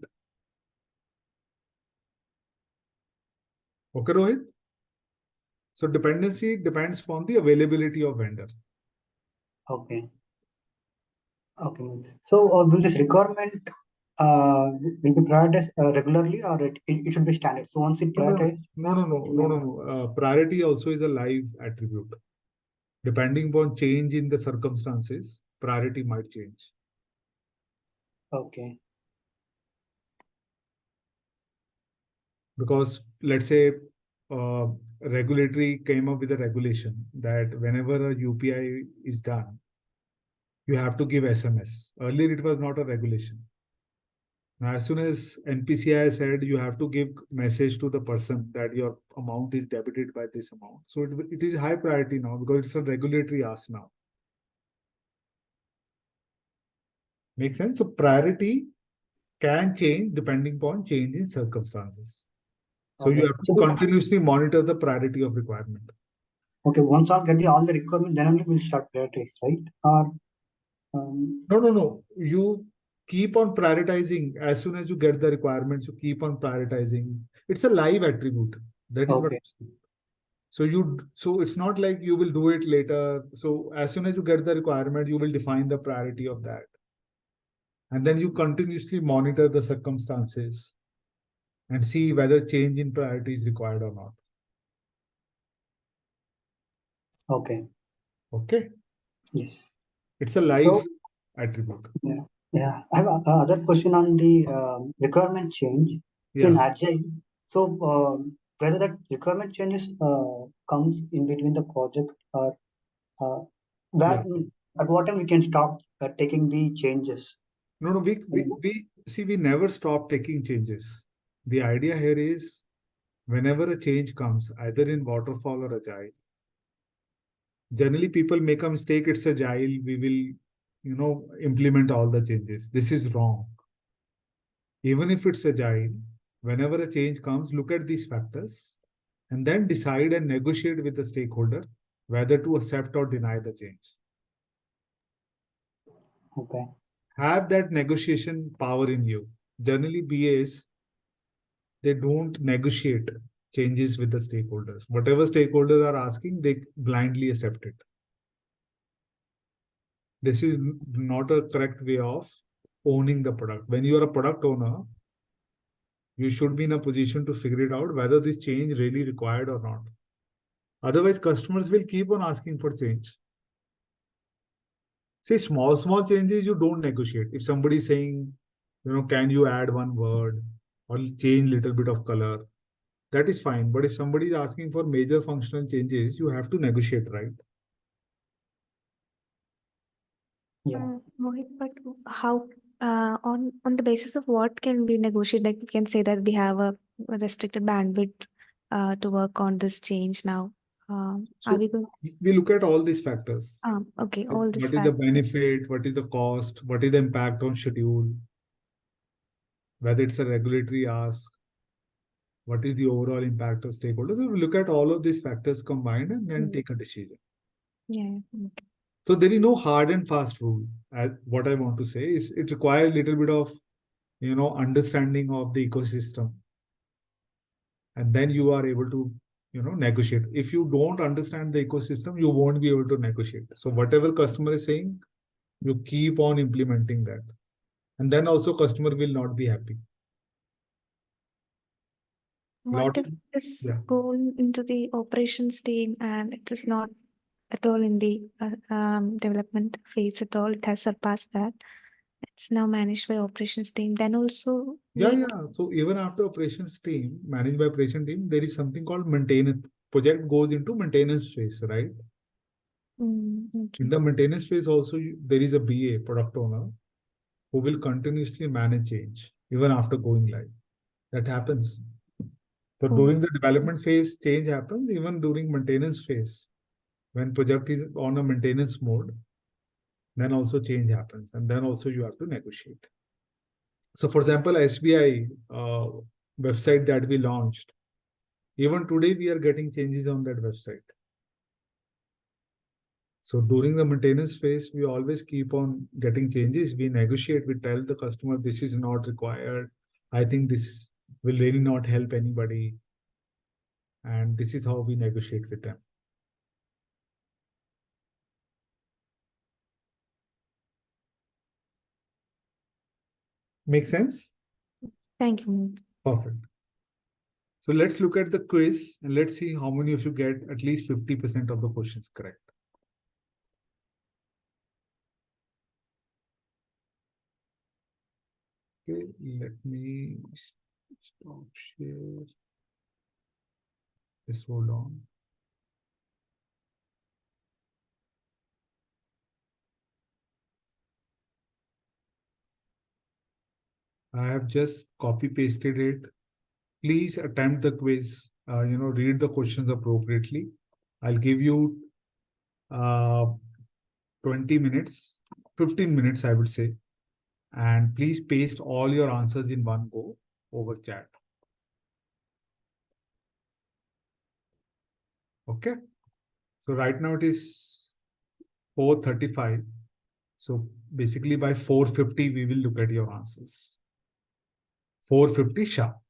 Okay, Rohit? So dependency depends upon the availability of vendor. Okay. Okay. So will this requirement will be prioritized regularly, or it should be standard? So once it prioritized, No. Priority also is a live attribute. Depending upon change in the circumstances, priority might change. okay. Because let's say regulatory came up with a regulation that whenever a UPI is done, you have to give SMS. Earlier, it was not a regulation. Now, as soon as NPCI said you have to give message to the person that your amount is debited by this amount. So it is high priority now because it's a regulatory ask now. Makes sense? So priority can change depending upon change in circumstances. So you Okay. have to continuously monitor the priority of requirement. Okay. Once I'll get all the requirement, then only we'll start prioritize, right? Or No. You keep on prioritizing as soon as you get the requirements. You keep on prioritizing. It's a live attribute. That is what okay. I'm saying. So it's not like you will do it later. So as soon as you get the requirement, you will define the priority of that. And then you continuously monitor the circumstances and see whether change in priority is required or not. Okay. Okay. Yes. It's a live attribute. Yeah. I have another question on the requirement change. So in Yeah. Agile, so whether that requirement changes comes in between the project, or where at what time we can stop taking the changes? No. We never stop taking changes. The idea here is whenever a change comes, either in waterfall or agile, generally people make a mistake. It's agile. We will, implement all the changes. This is wrong. Even if it's agile, whenever a change comes, look at these factors and then decide and negotiate with the stakeholder whether to accept or deny the change. Okay. Have that negotiation power in you. Generally, BAs, they don't negotiate changes with the stakeholders. Whatever stakeholders are asking, they blindly accept it. This is not a correct way of owning the product. When you are a product owner, you should be in a position to figure it out whether this change really required or not. Otherwise, customers will keep on asking for change. See, small changes you don't negotiate. If somebody is saying, can you add one word or change little bit of color, that is fine. But if somebody is asking for major functional changes, you have to negotiate, right? Yeah. Mohit, but how, on the basis of what can we negotiate? Like we can say that we have a restricted bandwidth to work on this change now. Are So we going? we look at all these factors. Okay, all these What is the factors. benefit? What is the cost? What is the impact on schedule? Whether it's a regulatory ask, what is the overall impact of stakeholders? So we look at all of these factors combined and then take a decision. Yeah. Okay. So there is no hard and fast rule. What I want to say is it requires a little bit of, understanding of the ecosystem. And then you are able to, negotiate. If you don't understand the ecosystem, you won't be able to negotiate. So whatever customer is saying, you keep on implementing that. And then also customer will not be happy. What if it's going into the operations team and it is not at all in the development phase at all? It has surpassed that. It's now managed by operations team. Then also Yeah. So even after operations team, managed by operation team, there is something called maintenance. Project goes into maintenance phase, right? Okay. In the maintenance phase also, there is a BA, product owner, who will continuously manage change even after going live. That happens. So during the development phase, change happens. Even during maintenance phase, when project is on a maintenance mode, then also change happens, and then also you have to negotiate. So for example, SBI website that we launched, even today we are getting changes on that website. So during the maintenance phase, we always keep on getting changes. We negotiate, we tell the customer this is not required. I think this will really not help anybody. And this is how we negotiate with them. Make sense? Thank you, Mohit. Perfect. So let's look at the quiz and let's see how many of you get at least 50% of the questions correct. Okay, let me stop share. Just hold on. I have just copy pasted it. Please attempt the quiz. Read the questions appropriately. I'll give you 20 minutes, 15 minutes, I would say. And please paste all your answers in one go over chat. Okay. So right now it is 4:35. So basically by 4:50, we will look at your answers. 4:50 sharp.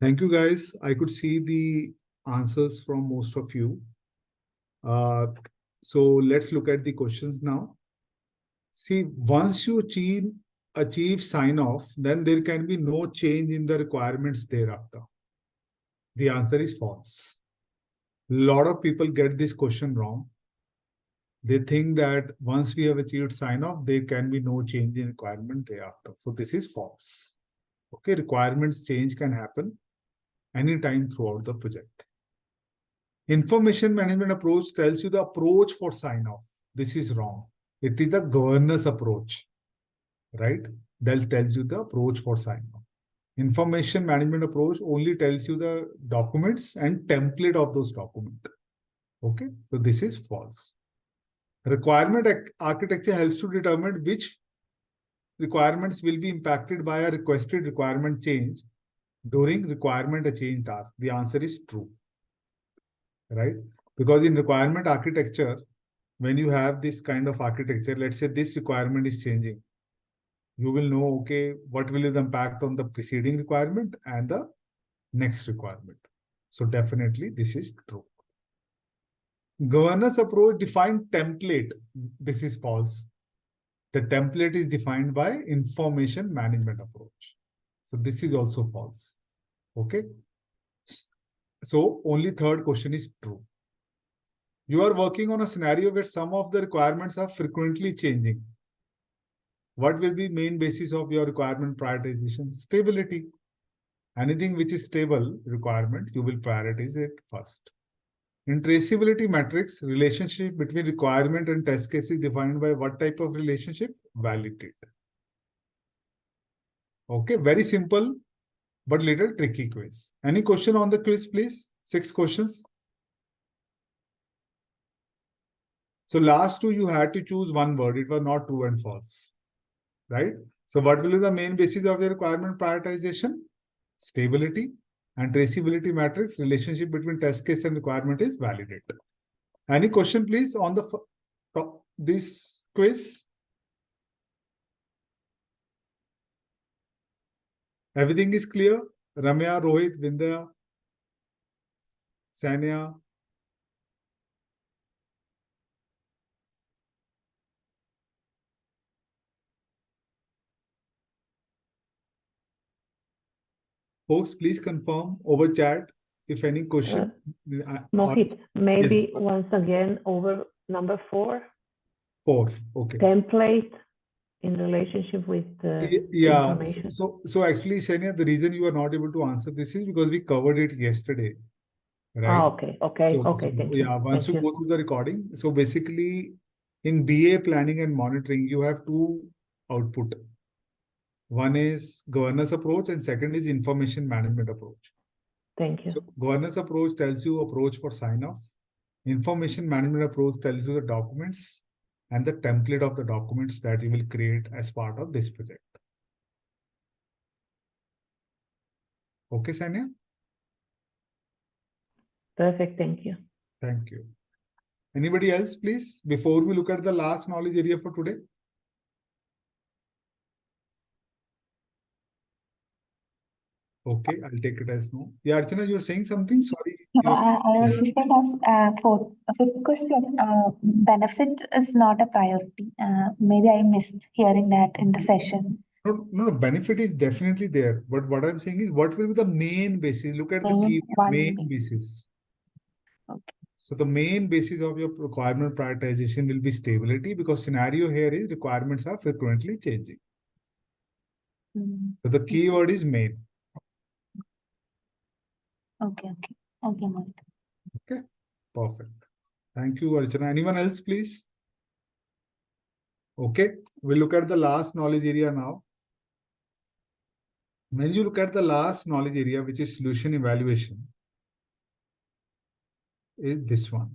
Thank you, guys. I could see the answers from most of you. So let's look at the questions now. See, once you achieve sign off, then there can be no change in the requirements thereafter. The answer is false. A lot of people get this question wrong. They think that once we have achieved sign off, there can be no change in requirement thereafter. So this is false. Okay, requirements change can happen anytime throughout the project. Information management approach tells you the approach for sign off. This is wrong. It is the governance approach, right? That tells you the approach for sign off. Information management approach only tells you the documents and template of those documents. Okay, so this is false. Requirement architecture helps to determine which requirements will be impacted by a requested requirement change during requirement a change task. The answer is true, right? Because in requirement architecture, when you have this kind of architecture, let's say this requirement is changing, you will know, okay, what will be the impact on the preceding requirement and the next requirement. So definitely this is true. Governance approach defined template. This is false. The template is defined by information management approach. So this is also false. Okay. So only third question is true. You are working on a scenario where some of the requirements are frequently changing. What will be main basis of your requirement prioritization? Stability. Anything which is stable requirement, you will prioritize it first. In traceability matrix, relationship between requirement and test case is defined by what type of relationship? Validate. Okay, very simple, but little tricky quiz. Any question on the quiz, please? 6 questions. So last two, you had to choose one word. It was not true and false, right? So what will be the main basis of your requirement prioritization? Stability. And traceability matrix, relationship between test case and requirement is validate. Any question, please, on the this quiz? Everything is clear? Ramya, Rohit, Vindya, Sanya. Folks, please confirm over chat if any question. Mohit, maybe Yes. once again over number 4. 4. Okay. Template in relationship with the information. So actually, Sanya, the reason you are not able to answer this is because we covered it yesterday. Right. Okay. Thank you. Yeah, once you go through the recording. So basically, in BA planning and monitoring, you have 2 output. One is governance approach and second is information management approach. Thank you. So governance approach tells you approach for sign off. Information management approach tells you the documents and the template of the documents that you will create as part of this project. Okay, Sanya? Perfect. Thank you. Thank you. Anybody else, please, before we look at the last knowledge area for today? Okay, I'll take it as no. Yeah, Archana, you're saying something? Sorry. No, I was just going to ask for a fifth question. Benefit is not a priority. Maybe I missed hearing that in the session. No, benefit is definitely there. But what I'm saying is, what will be the main basis? Look at the key main basis. Okay. So the main basis of your requirement prioritization will be stability, because scenario here is requirements are frequently changing. So the key word is main. Okay. Mohit. Okay, perfect. Thank you, Archana. Anyone else, please? Okay, we'll look at the last knowledge area now. When you look at the last knowledge area, which is solution evaluation, is this one.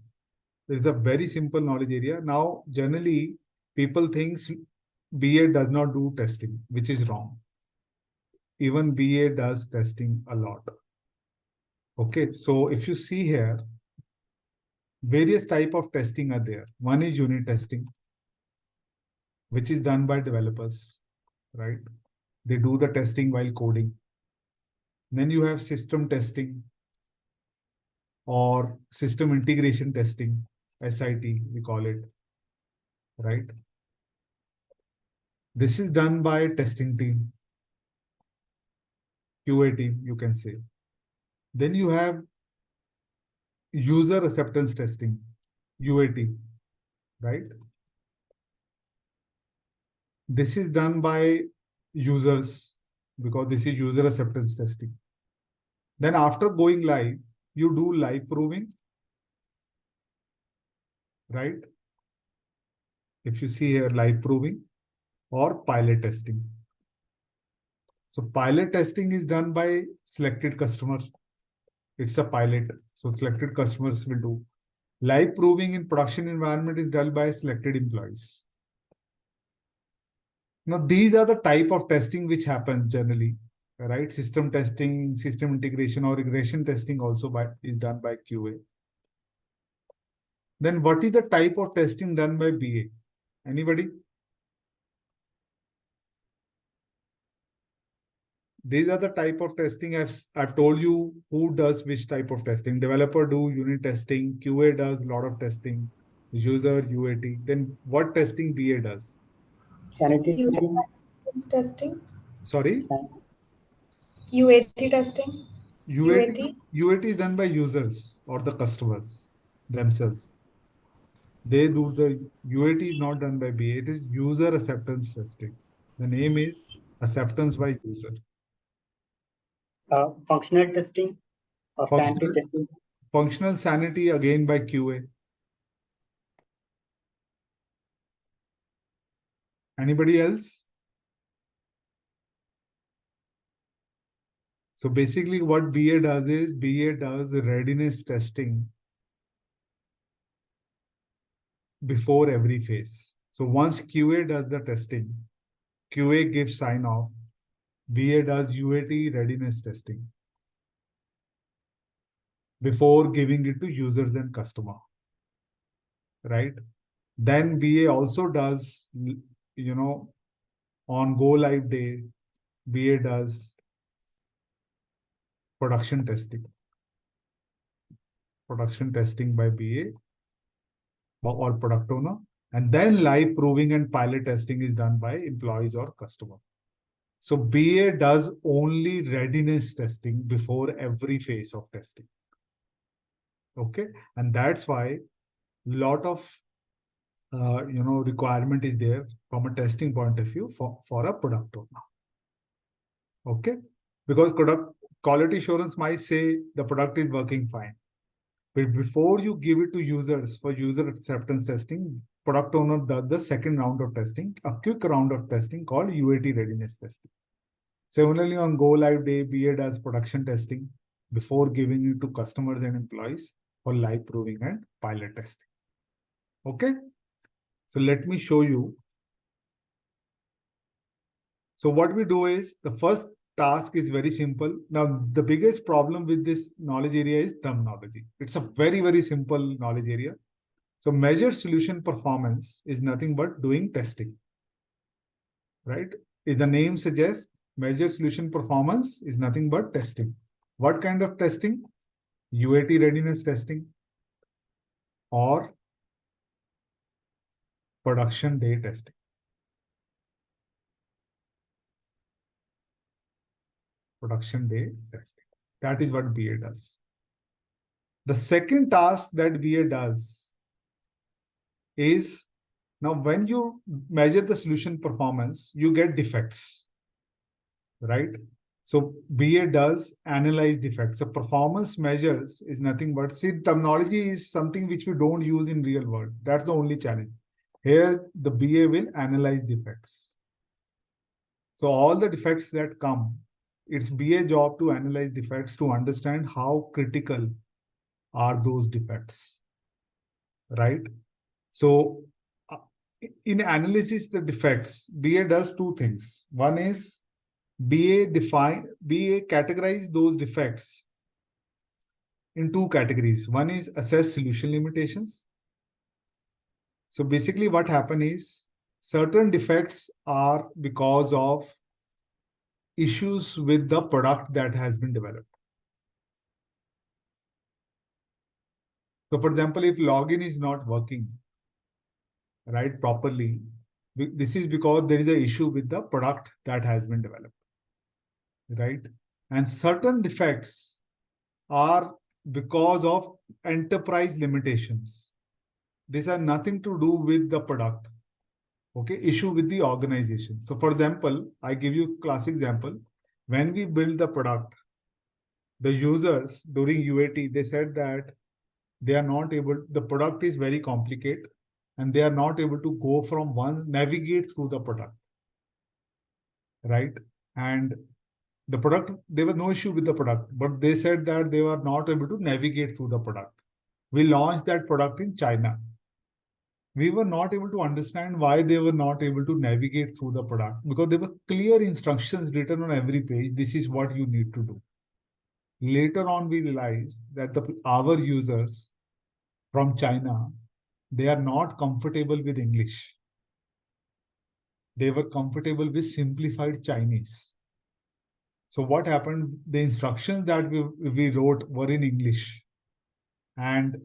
It is a very simple knowledge area. Now, generally, people think BA does not do testing, which is wrong. Even BA does testing a lot. Okay, so if you see here, various type of testing are there. One is unit testing, which is done by developers, right? They do the testing while coding. Then you have system testing or system integration testing, SIT, we call it, right? This is done by testing team, QA team, you can say. Then you have user acceptance testing, UAT, right? This is done by users because this is user acceptance testing. Then after going live, you do live proving, right? If you see here, live proving or pilot testing. So pilot testing is done by selected customers. It's a pilot. So selected customers will do. Live proving in production environment is done by selected employees. Now, these are the type of testing which happens generally, right? System testing, system integration, or regression testing also is done by QA. Then what is the type of testing done by BA? Anybody? These are the type of testing I've told you who does which type of testing. Developer do unit testing, QA does a lot of testing, user, UAT. Then what testing BA does? Sanity Testing. Sorry? UAT testing. UAT is done by users or the customers themselves. They do the UAT is not done by BA. It is user acceptance testing. The name is acceptance by user. Functional testing, sanity testing. Functional sanity again by QA. Anybody else? So basically what BA does is BA does readiness testing before every phase. So once QA does the testing, QA gives sign off, BA does UAT readiness testing before giving it to users and customer, right? Then BA also does, on go live day, BA does production testing by BA or product owner. And then live proving and pilot testing is done by employees or customer. So BA does only readiness testing before every phase of testing. Okay. And that's why a lot of requirement is there from a testing point of view for a product owner. Okay. Because product quality assurance might say the product is working fine. But before you give it to users for user acceptance testing, product owner does the second round of testing, a quick round of testing called UAT readiness testing. Similarly, on go live day, BA does production testing before giving it to customers and employees for live proving and pilot testing. Okay. So let me show you. So what we do is the first task is very simple. Now, the biggest problem with this knowledge area is terminology. It's a very, very simple knowledge area. So measure solution performance is nothing but doing testing, right? If the name suggests, measure solution performance is nothing but testing. What kind of testing? UAT readiness testing or production day testing. Production day testing. That is what BA does. The second task that BA does is, now when you measure the solution performance, you get defects, right? So BA does analyze defects. So performance measures is nothing but, see, terminology is something which we don't use in real world. That's the only challenge. Here, the BA will analyze defects. So all the defects that come, it's BA job to analyze defects to understand how critical are those defects, right? So in analysis the defects, BA does two things. One is BA categorize those defects in two categories. One is assess solution limitations. So basically what happens is certain defects are because of issues with the product that has been developed. So for example, if login is not working, right, properly, this is because there is an issue with the product that has been developed, right? And certain defects are because of enterprise limitations. These are nothing to do with the product. Okay, issue with the organization. So for example, I give you a classic example. When we build the product, the users during UAT, they said that they are not able, the product is very complicated and they are not able to go from one, navigate through the product, right? And the product, there was no issue with the product, but they said that they were not able to navigate through the product. We launched that product in China. We were not able to understand why they were not able to navigate through the product, because there were clear instructions written on every page. This is what you need to do. Later on, we realized that our users from China, they are not comfortable with English. They were comfortable with simplified Chinese. So what happened? The instructions that we wrote were in English. And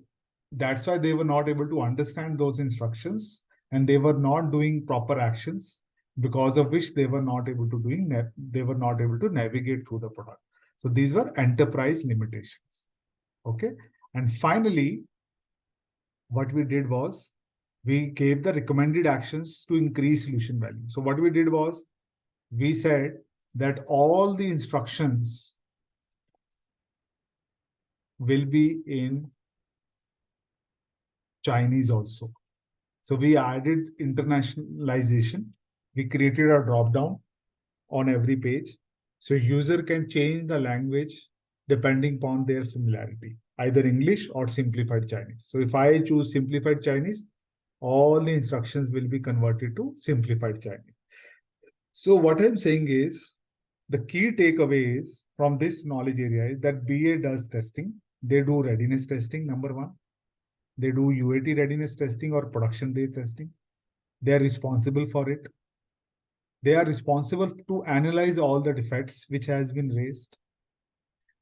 that's why they were not able to understand those instructions and they were not doing proper actions, because of which they were not able to navigate through the product. So these were enterprise limitations. Okay. And finally, what we did was we gave the recommended actions to increase solution value. So what we did was we said that all the instructions will be in Chinese also. So we added internationalization. We created a drop-down on every page. So user can change the language depending upon their familiarity, either English or simplified Chinese. So if I choose simplified Chinese, all the instructions will be converted to simplified Chinese. So what I'm saying is, the key takeaway is from this knowledge area is that BA does testing. They do readiness testing, number one. They do UAT readiness testing or production day testing. They are responsible for it. They are responsible to analyze all the defects which has been raised.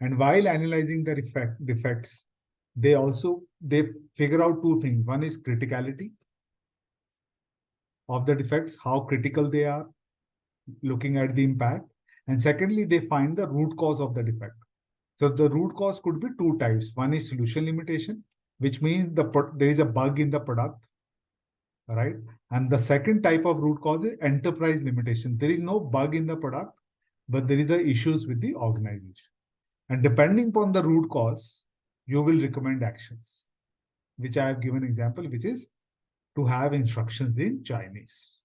And while analyzing the defects, they figure out two things. One is criticality of the defects, how critical they are, looking at the impact. And secondly, they find the root cause of the defect. So the root cause could be two types. One is solution limitation, which means there is a bug in the product, right? And the second type of root cause is enterprise limitation. There is no bug in the product, but there is the issues with the organization. And depending upon the root cause, you will recommend actions, which I have given example, which is to have instructions in Chinese.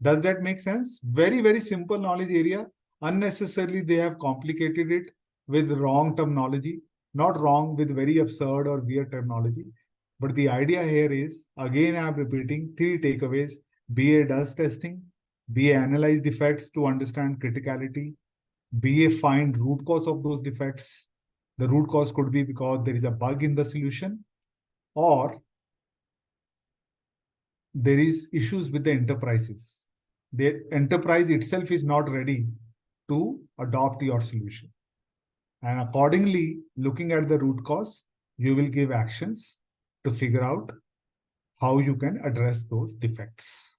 Does that make sense? Very, very simple knowledge area. Unnecessarily, they have complicated it with wrong terminology, not wrong with very absurd or weird terminology. But the idea here is, again, I'm repeating three takeaways. BA does testing, BA analyze defects to understand criticality, BA find root cause of those defects. The root cause could be because there is a bug in the solution, or there is issues with the enterprises. The enterprise itself is not ready to adopt your solution. And accordingly, looking at the root cause, you will give actions to figure out how you can address those defects.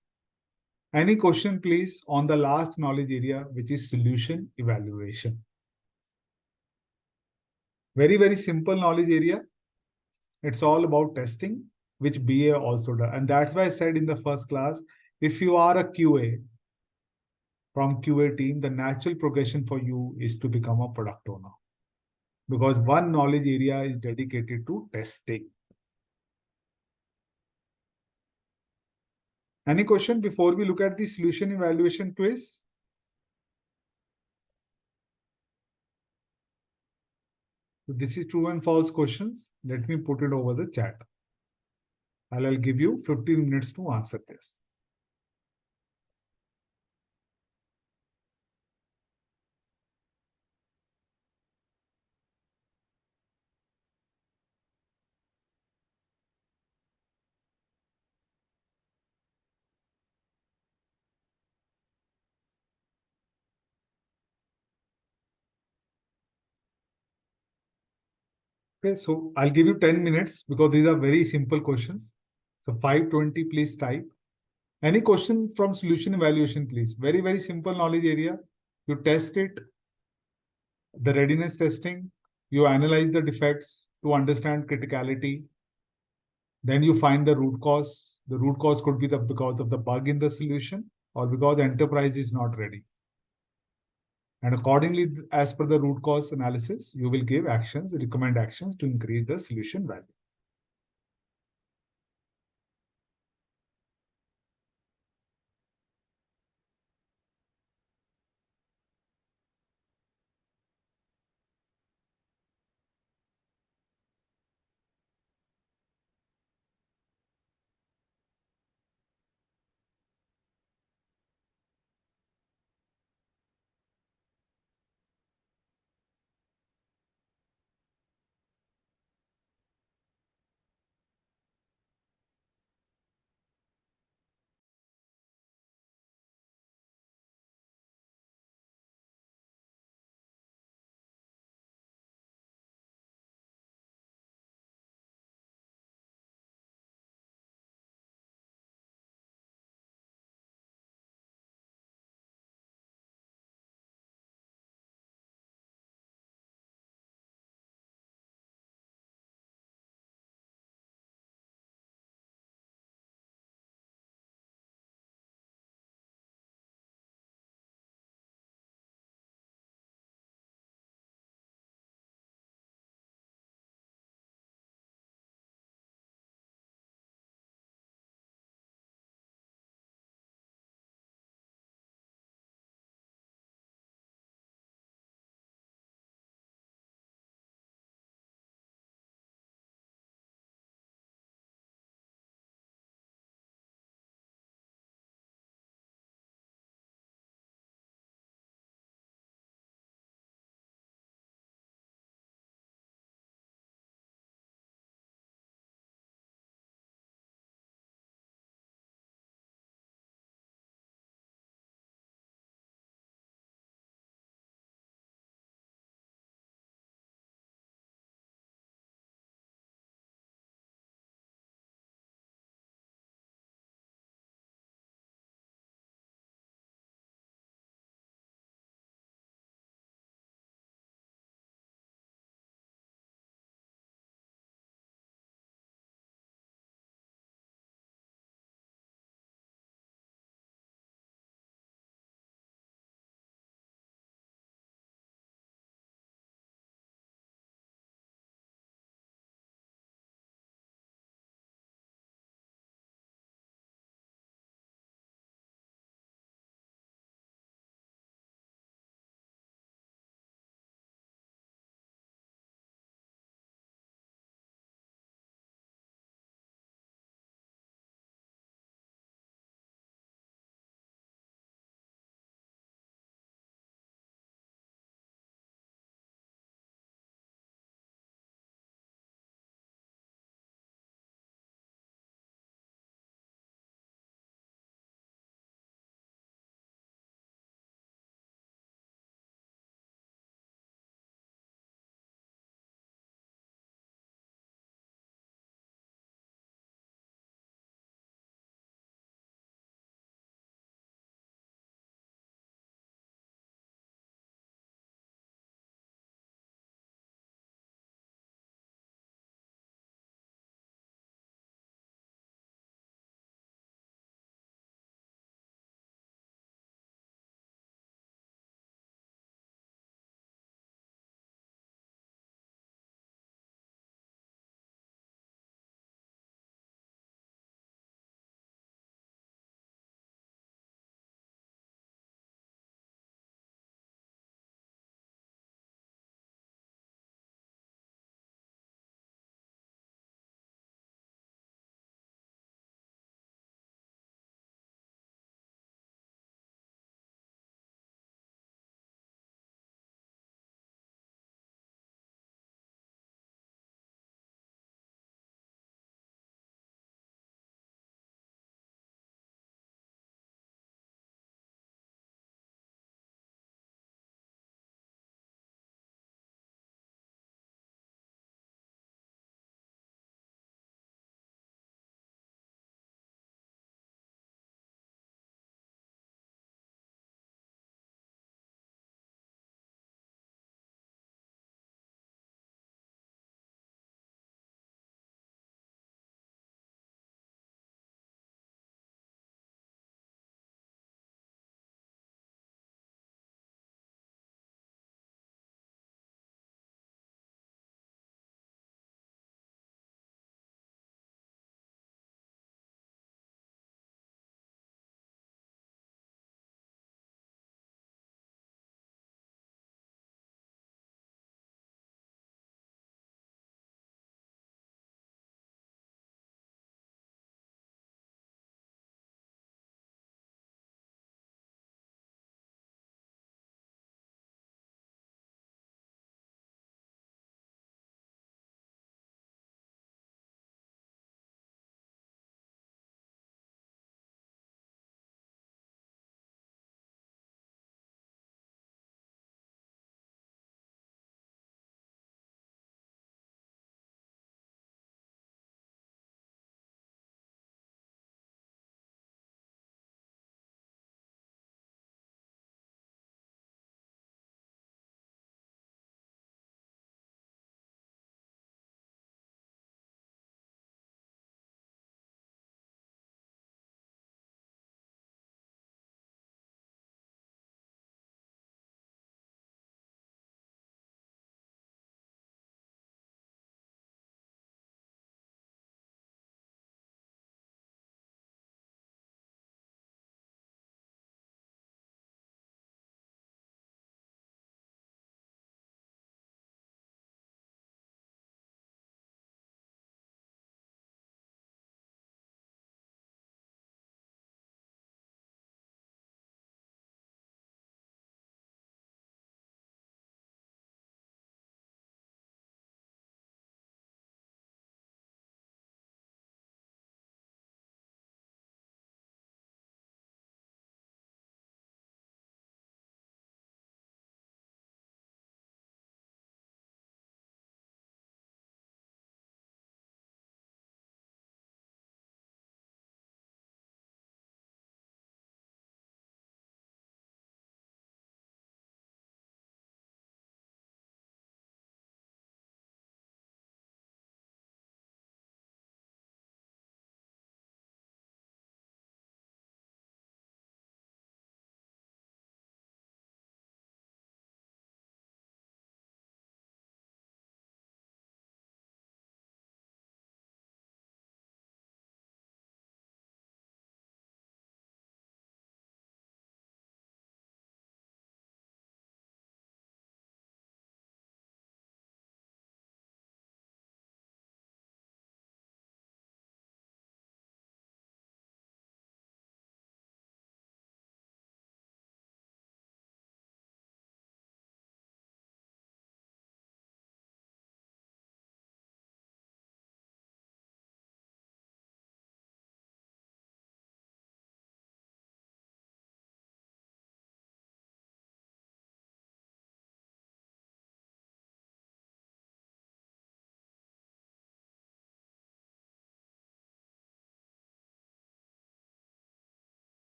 Any question, please, on the last knowledge area, which is solution evaluation. Very, very simple knowledge area. It's all about testing, which BA also does. And that's why I said in the first class, if you are a QA from QA team, the natural progression for you is to become a product owner, because one knowledge area is dedicated to testing. Any question before we look at the solution evaluation quiz? So this is true and false questions. Let me put it over the chat. I'll give you 15 minutes to answer this. Okay, so I'll give you 10 minutes because these are very simple questions. So 5:20, please type. Any question from solution evaluation, please. Very, very simple knowledge area. You test it, the readiness testing, you analyze the defects to understand criticality. Then you find the root cause. The root cause could be because of the bug in the solution or because the enterprise is not ready. And accordingly, as per the root cause analysis, you will give actions, recommend actions to increase the solution value.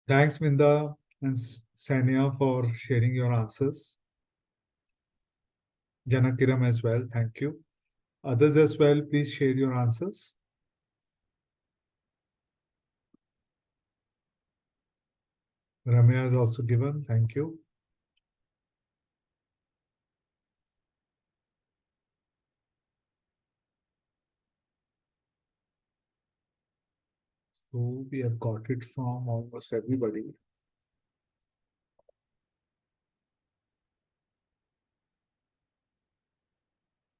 Thanks, Minda and Sania, for sharing your answers. Janakiram as well, thank you. Others as well, please share your answers. Ramya has also given, thank you. So we have got it from almost everybody.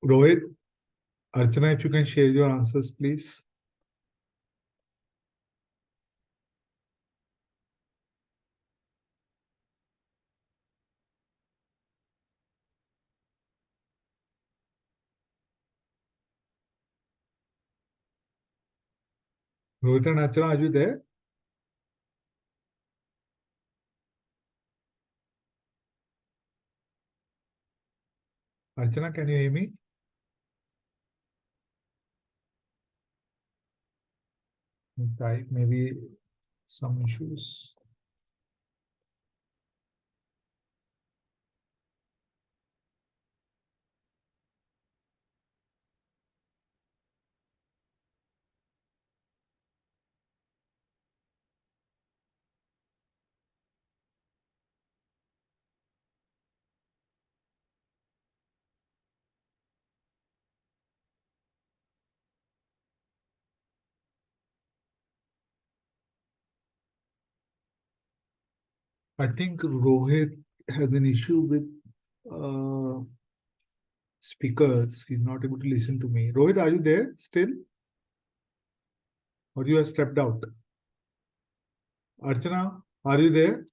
Rohit, Archana, if you can share your answers, please. Rohit and Archana, are you there? Archana, can you hear me? Type, maybe some issues. I think Rohit has an issue with speakers. He's not able to listen to me. Rohit, are you there still? Or you have stepped out? Archana, are you there?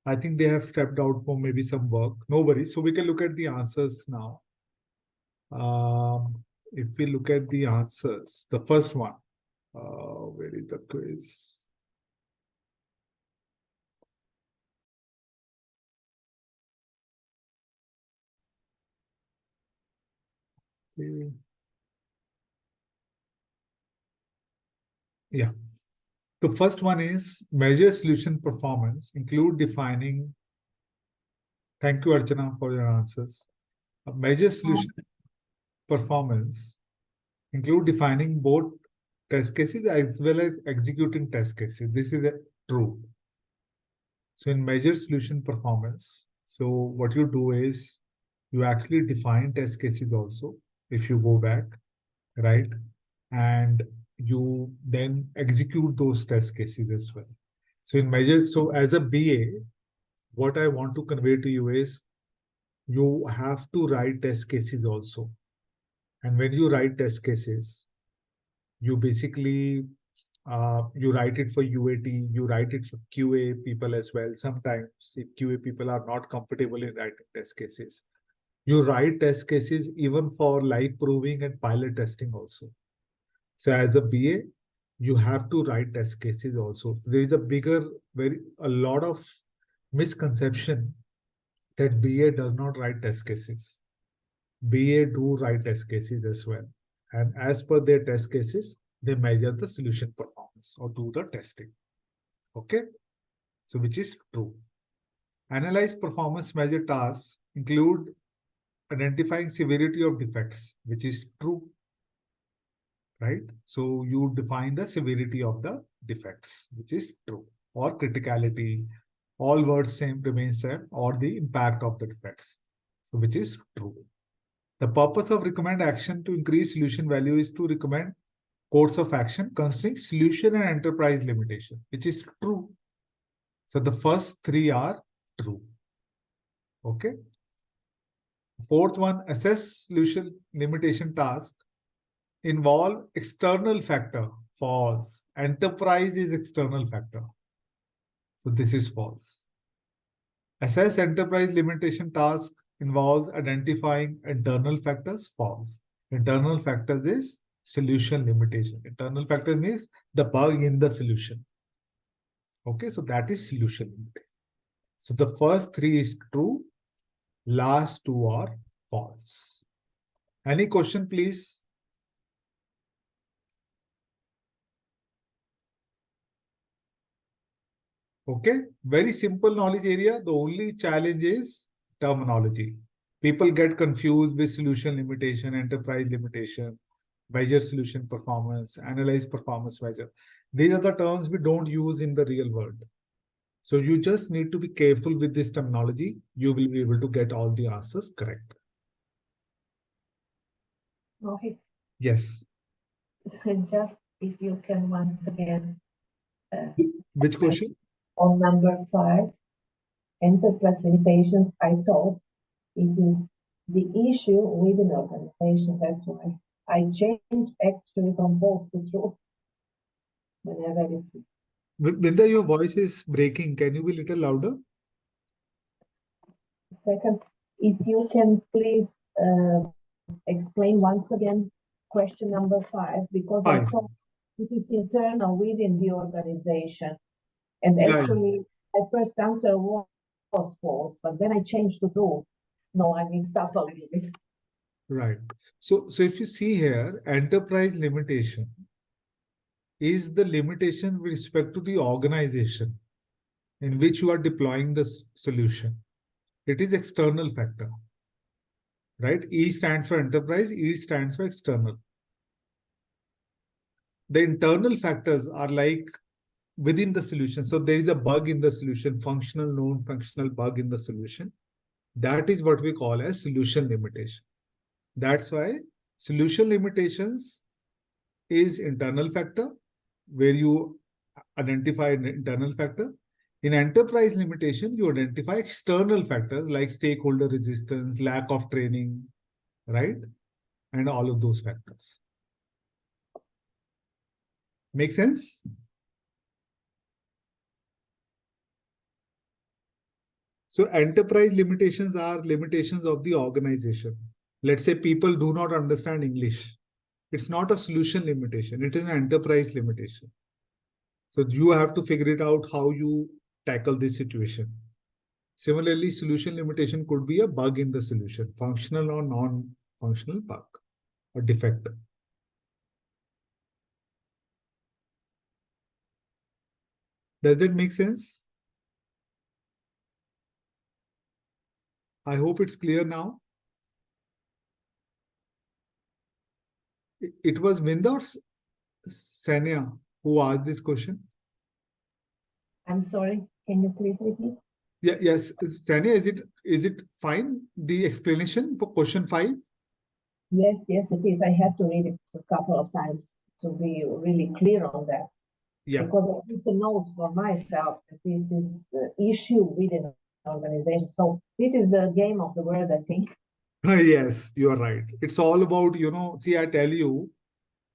I think they have stepped out for maybe some work. No worries. So we can look at the answers now. If we look at the answers, the first one, where is the quiz? Okay. Yeah. The first one is measure solution performance, include defining. Thank you, Archana, for your answers. Measure solution performance, include defining both test cases as well as executing test cases. This is true. So in measure solution performance, so what you do is you actually define test cases also, if you go back, right? And you then execute those test cases as well. So in measure, so as a BA, what I want to convey to you is you have to write test cases also. And when you write test cases, you basically you write it for UAT, you write it for QA people as well. Sometimes if QA people are not comfortable in writing test cases, you write test cases even for live proving and pilot testing also. So as a BA, you have to write test cases also. There is a lot of misconception that BA does not write test cases. BA do write test cases as well. And as per their test cases, they measure the solution performance or do the testing. Okay? So which is true. Analyze performance measure tasks include identifying severity of defects, which is true. Right? So you define the severity of the defects, which is true. Or criticality, all words remain same, or the impact of the defects. So which is true. The purpose of recommend action to increase solution value is to recommend course of action considering solution and enterprise limitation, which is true. So the first three are true. Okay. Fourth one, assess solution limitation task involve external factor, false. Enterprise is external factor. So this is false. Assess enterprise limitation task involves identifying internal factors, false. Internal factors is solution limitation. Internal factor means the bug in the solution. Okay, so that is solution limitation. So the first three is true, last two are false. Any question, please? Okay, very simple knowledge area. The only challenge is terminology. People get confused with solution limitation, enterprise limitation, measure solution performance, analyze performance measure. These are the terms we don't use in the real world. So you just need to be careful with this terminology. You will be able to get all the answers correct. Okay. Yes. Just if you can once again. Which question? On number 5, enterprise limitations, I thought it is the issue within the organization. That's why I changed actually from false to true when I read it. Vinda, your voice is breaking. Can you be a little louder? Second, if you can please explain once again question number 5, because I thought it is internal within the organization. And actually, my first answer was false, but then I changed to true. No, I mixed up a little bit. Right. So if you see here, enterprise limitation is the limitation with respect to the organization in which you are deploying the solution. It is external factor, right? E stands for enterprise, E stands for external. The internal factors are like within the solution. So there is a bug in the solution, functional, non-functional bug in the solution. That is what we call as solution limitation. That's why solution limitations is internal factor, where you identify an internal factor. In enterprise limitation, you identify external factors like stakeholder resistance, lack of training, right? And all of those factors. Make sense? So enterprise limitations are limitations of the organization. Let's say people do not understand English. It's not a solution limitation. It is an enterprise limitation. So you have to figure it out how you tackle this situation. Similarly, solution limitation could be a bug in the solution, functional or non-functional bug or defect. Does that make sense? I hope it's clear now. It was Vinda or Sania who asked this question. I'm sorry, can you please repeat? Yeah, yes, Sania, is it fine, the explanation for question 5? Yes, it is. I have to read it a couple of times to be really clear on that. Yeah. Because I need to note for myself that this is the issue within an organization. So this is the game of the word, I think. Yes, you are right. It's all about, see, I tell you,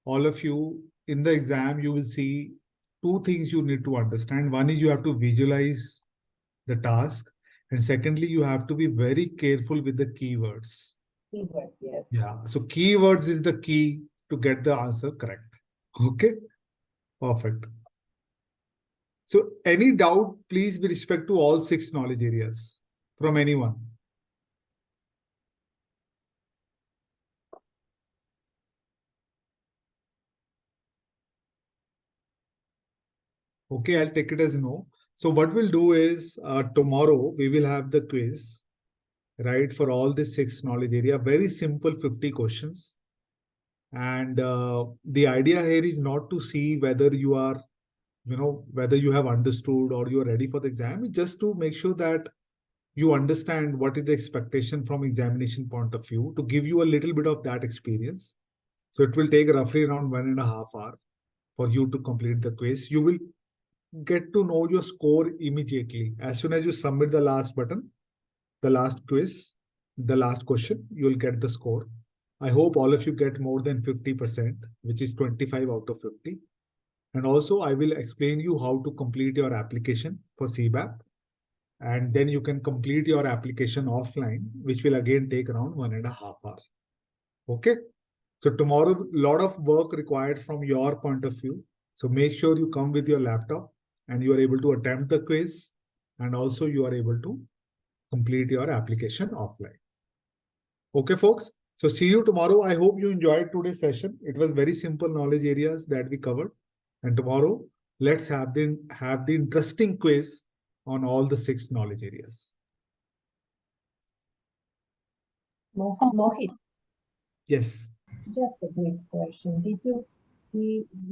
all of you, in the exam, you will see 2 things you need to understand. One is you have to visualize the task. And secondly, you have to be very careful with the keywords. Keywords, yes. Yeah. So keywords is the key to get the answer correct. Okay. Perfect. So any doubt, please, with respect to all 6 knowledge areas from anyone. Okay, I'll take it as no. So what we'll do is tomorrow we will have the quiz, right, for all the 6 knowledge area. Very simple 50 questions. And the idea here is not to see whether you are, whether you have understood or you are ready for the exam. It's just to make sure that you understand what is the expectation from examination point of view, to give you a little bit of that experience. So it will take roughly around 1.5 hours for you to complete the quiz. You will get to know your score immediately. As soon as you submit the last button, the last quiz, the last question, you will get the score. I hope all of you get more than 50%, which is 25 out of 50. And also I will explain you how to complete your application for CBAP. And then you can complete your application offline, which will again take around 1.5 hours. Okay. So tomorrow, a lot of work required from your point of view. So make sure you come with your laptop and you are able to attempt the quiz, and also you are able to complete your application offline. Okay, folks. So see you tomorrow. I hope you enjoyed today's session. It was very simple knowledge areas that we covered. And tomorrow, let's have the interesting quiz on all the 6 knowledge areas. Mohit, Yes. just a brief question. Did you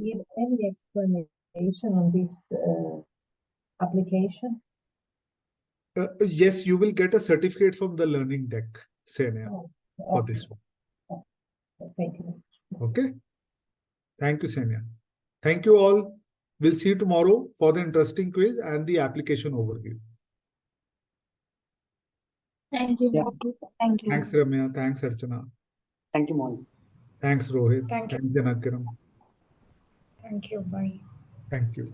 give any explanation on this application? Yes, you will get a certificate from the learning deck, Senia, for Okay. this one. Thank you. Okay. Thank you, Senia. Thank you all. We'll see you tomorrow for the interesting quiz and the application overview. Thank you. Yeah. Thank you. Thanks, Ramya. Thanks, Archana. Thank you, Mohan. Thanks, Rohit. Thank you. Thanks, Janakiram. Thank you. Bye. Thank you.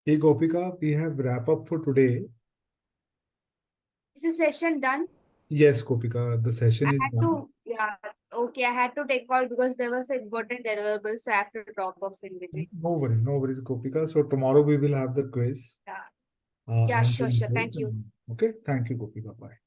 Hey Gopika, we have wrap up for today. Is the session done? Yes, Gopika, the session I is had done. to, yeah, okay. I had to take call because there was an important deliverable, so I have to drop off in between. No worries, Gopika. So tomorrow we will have the quiz. Yeah. And Sure. the Thank you. Okay, thank you, Gopika. Bye.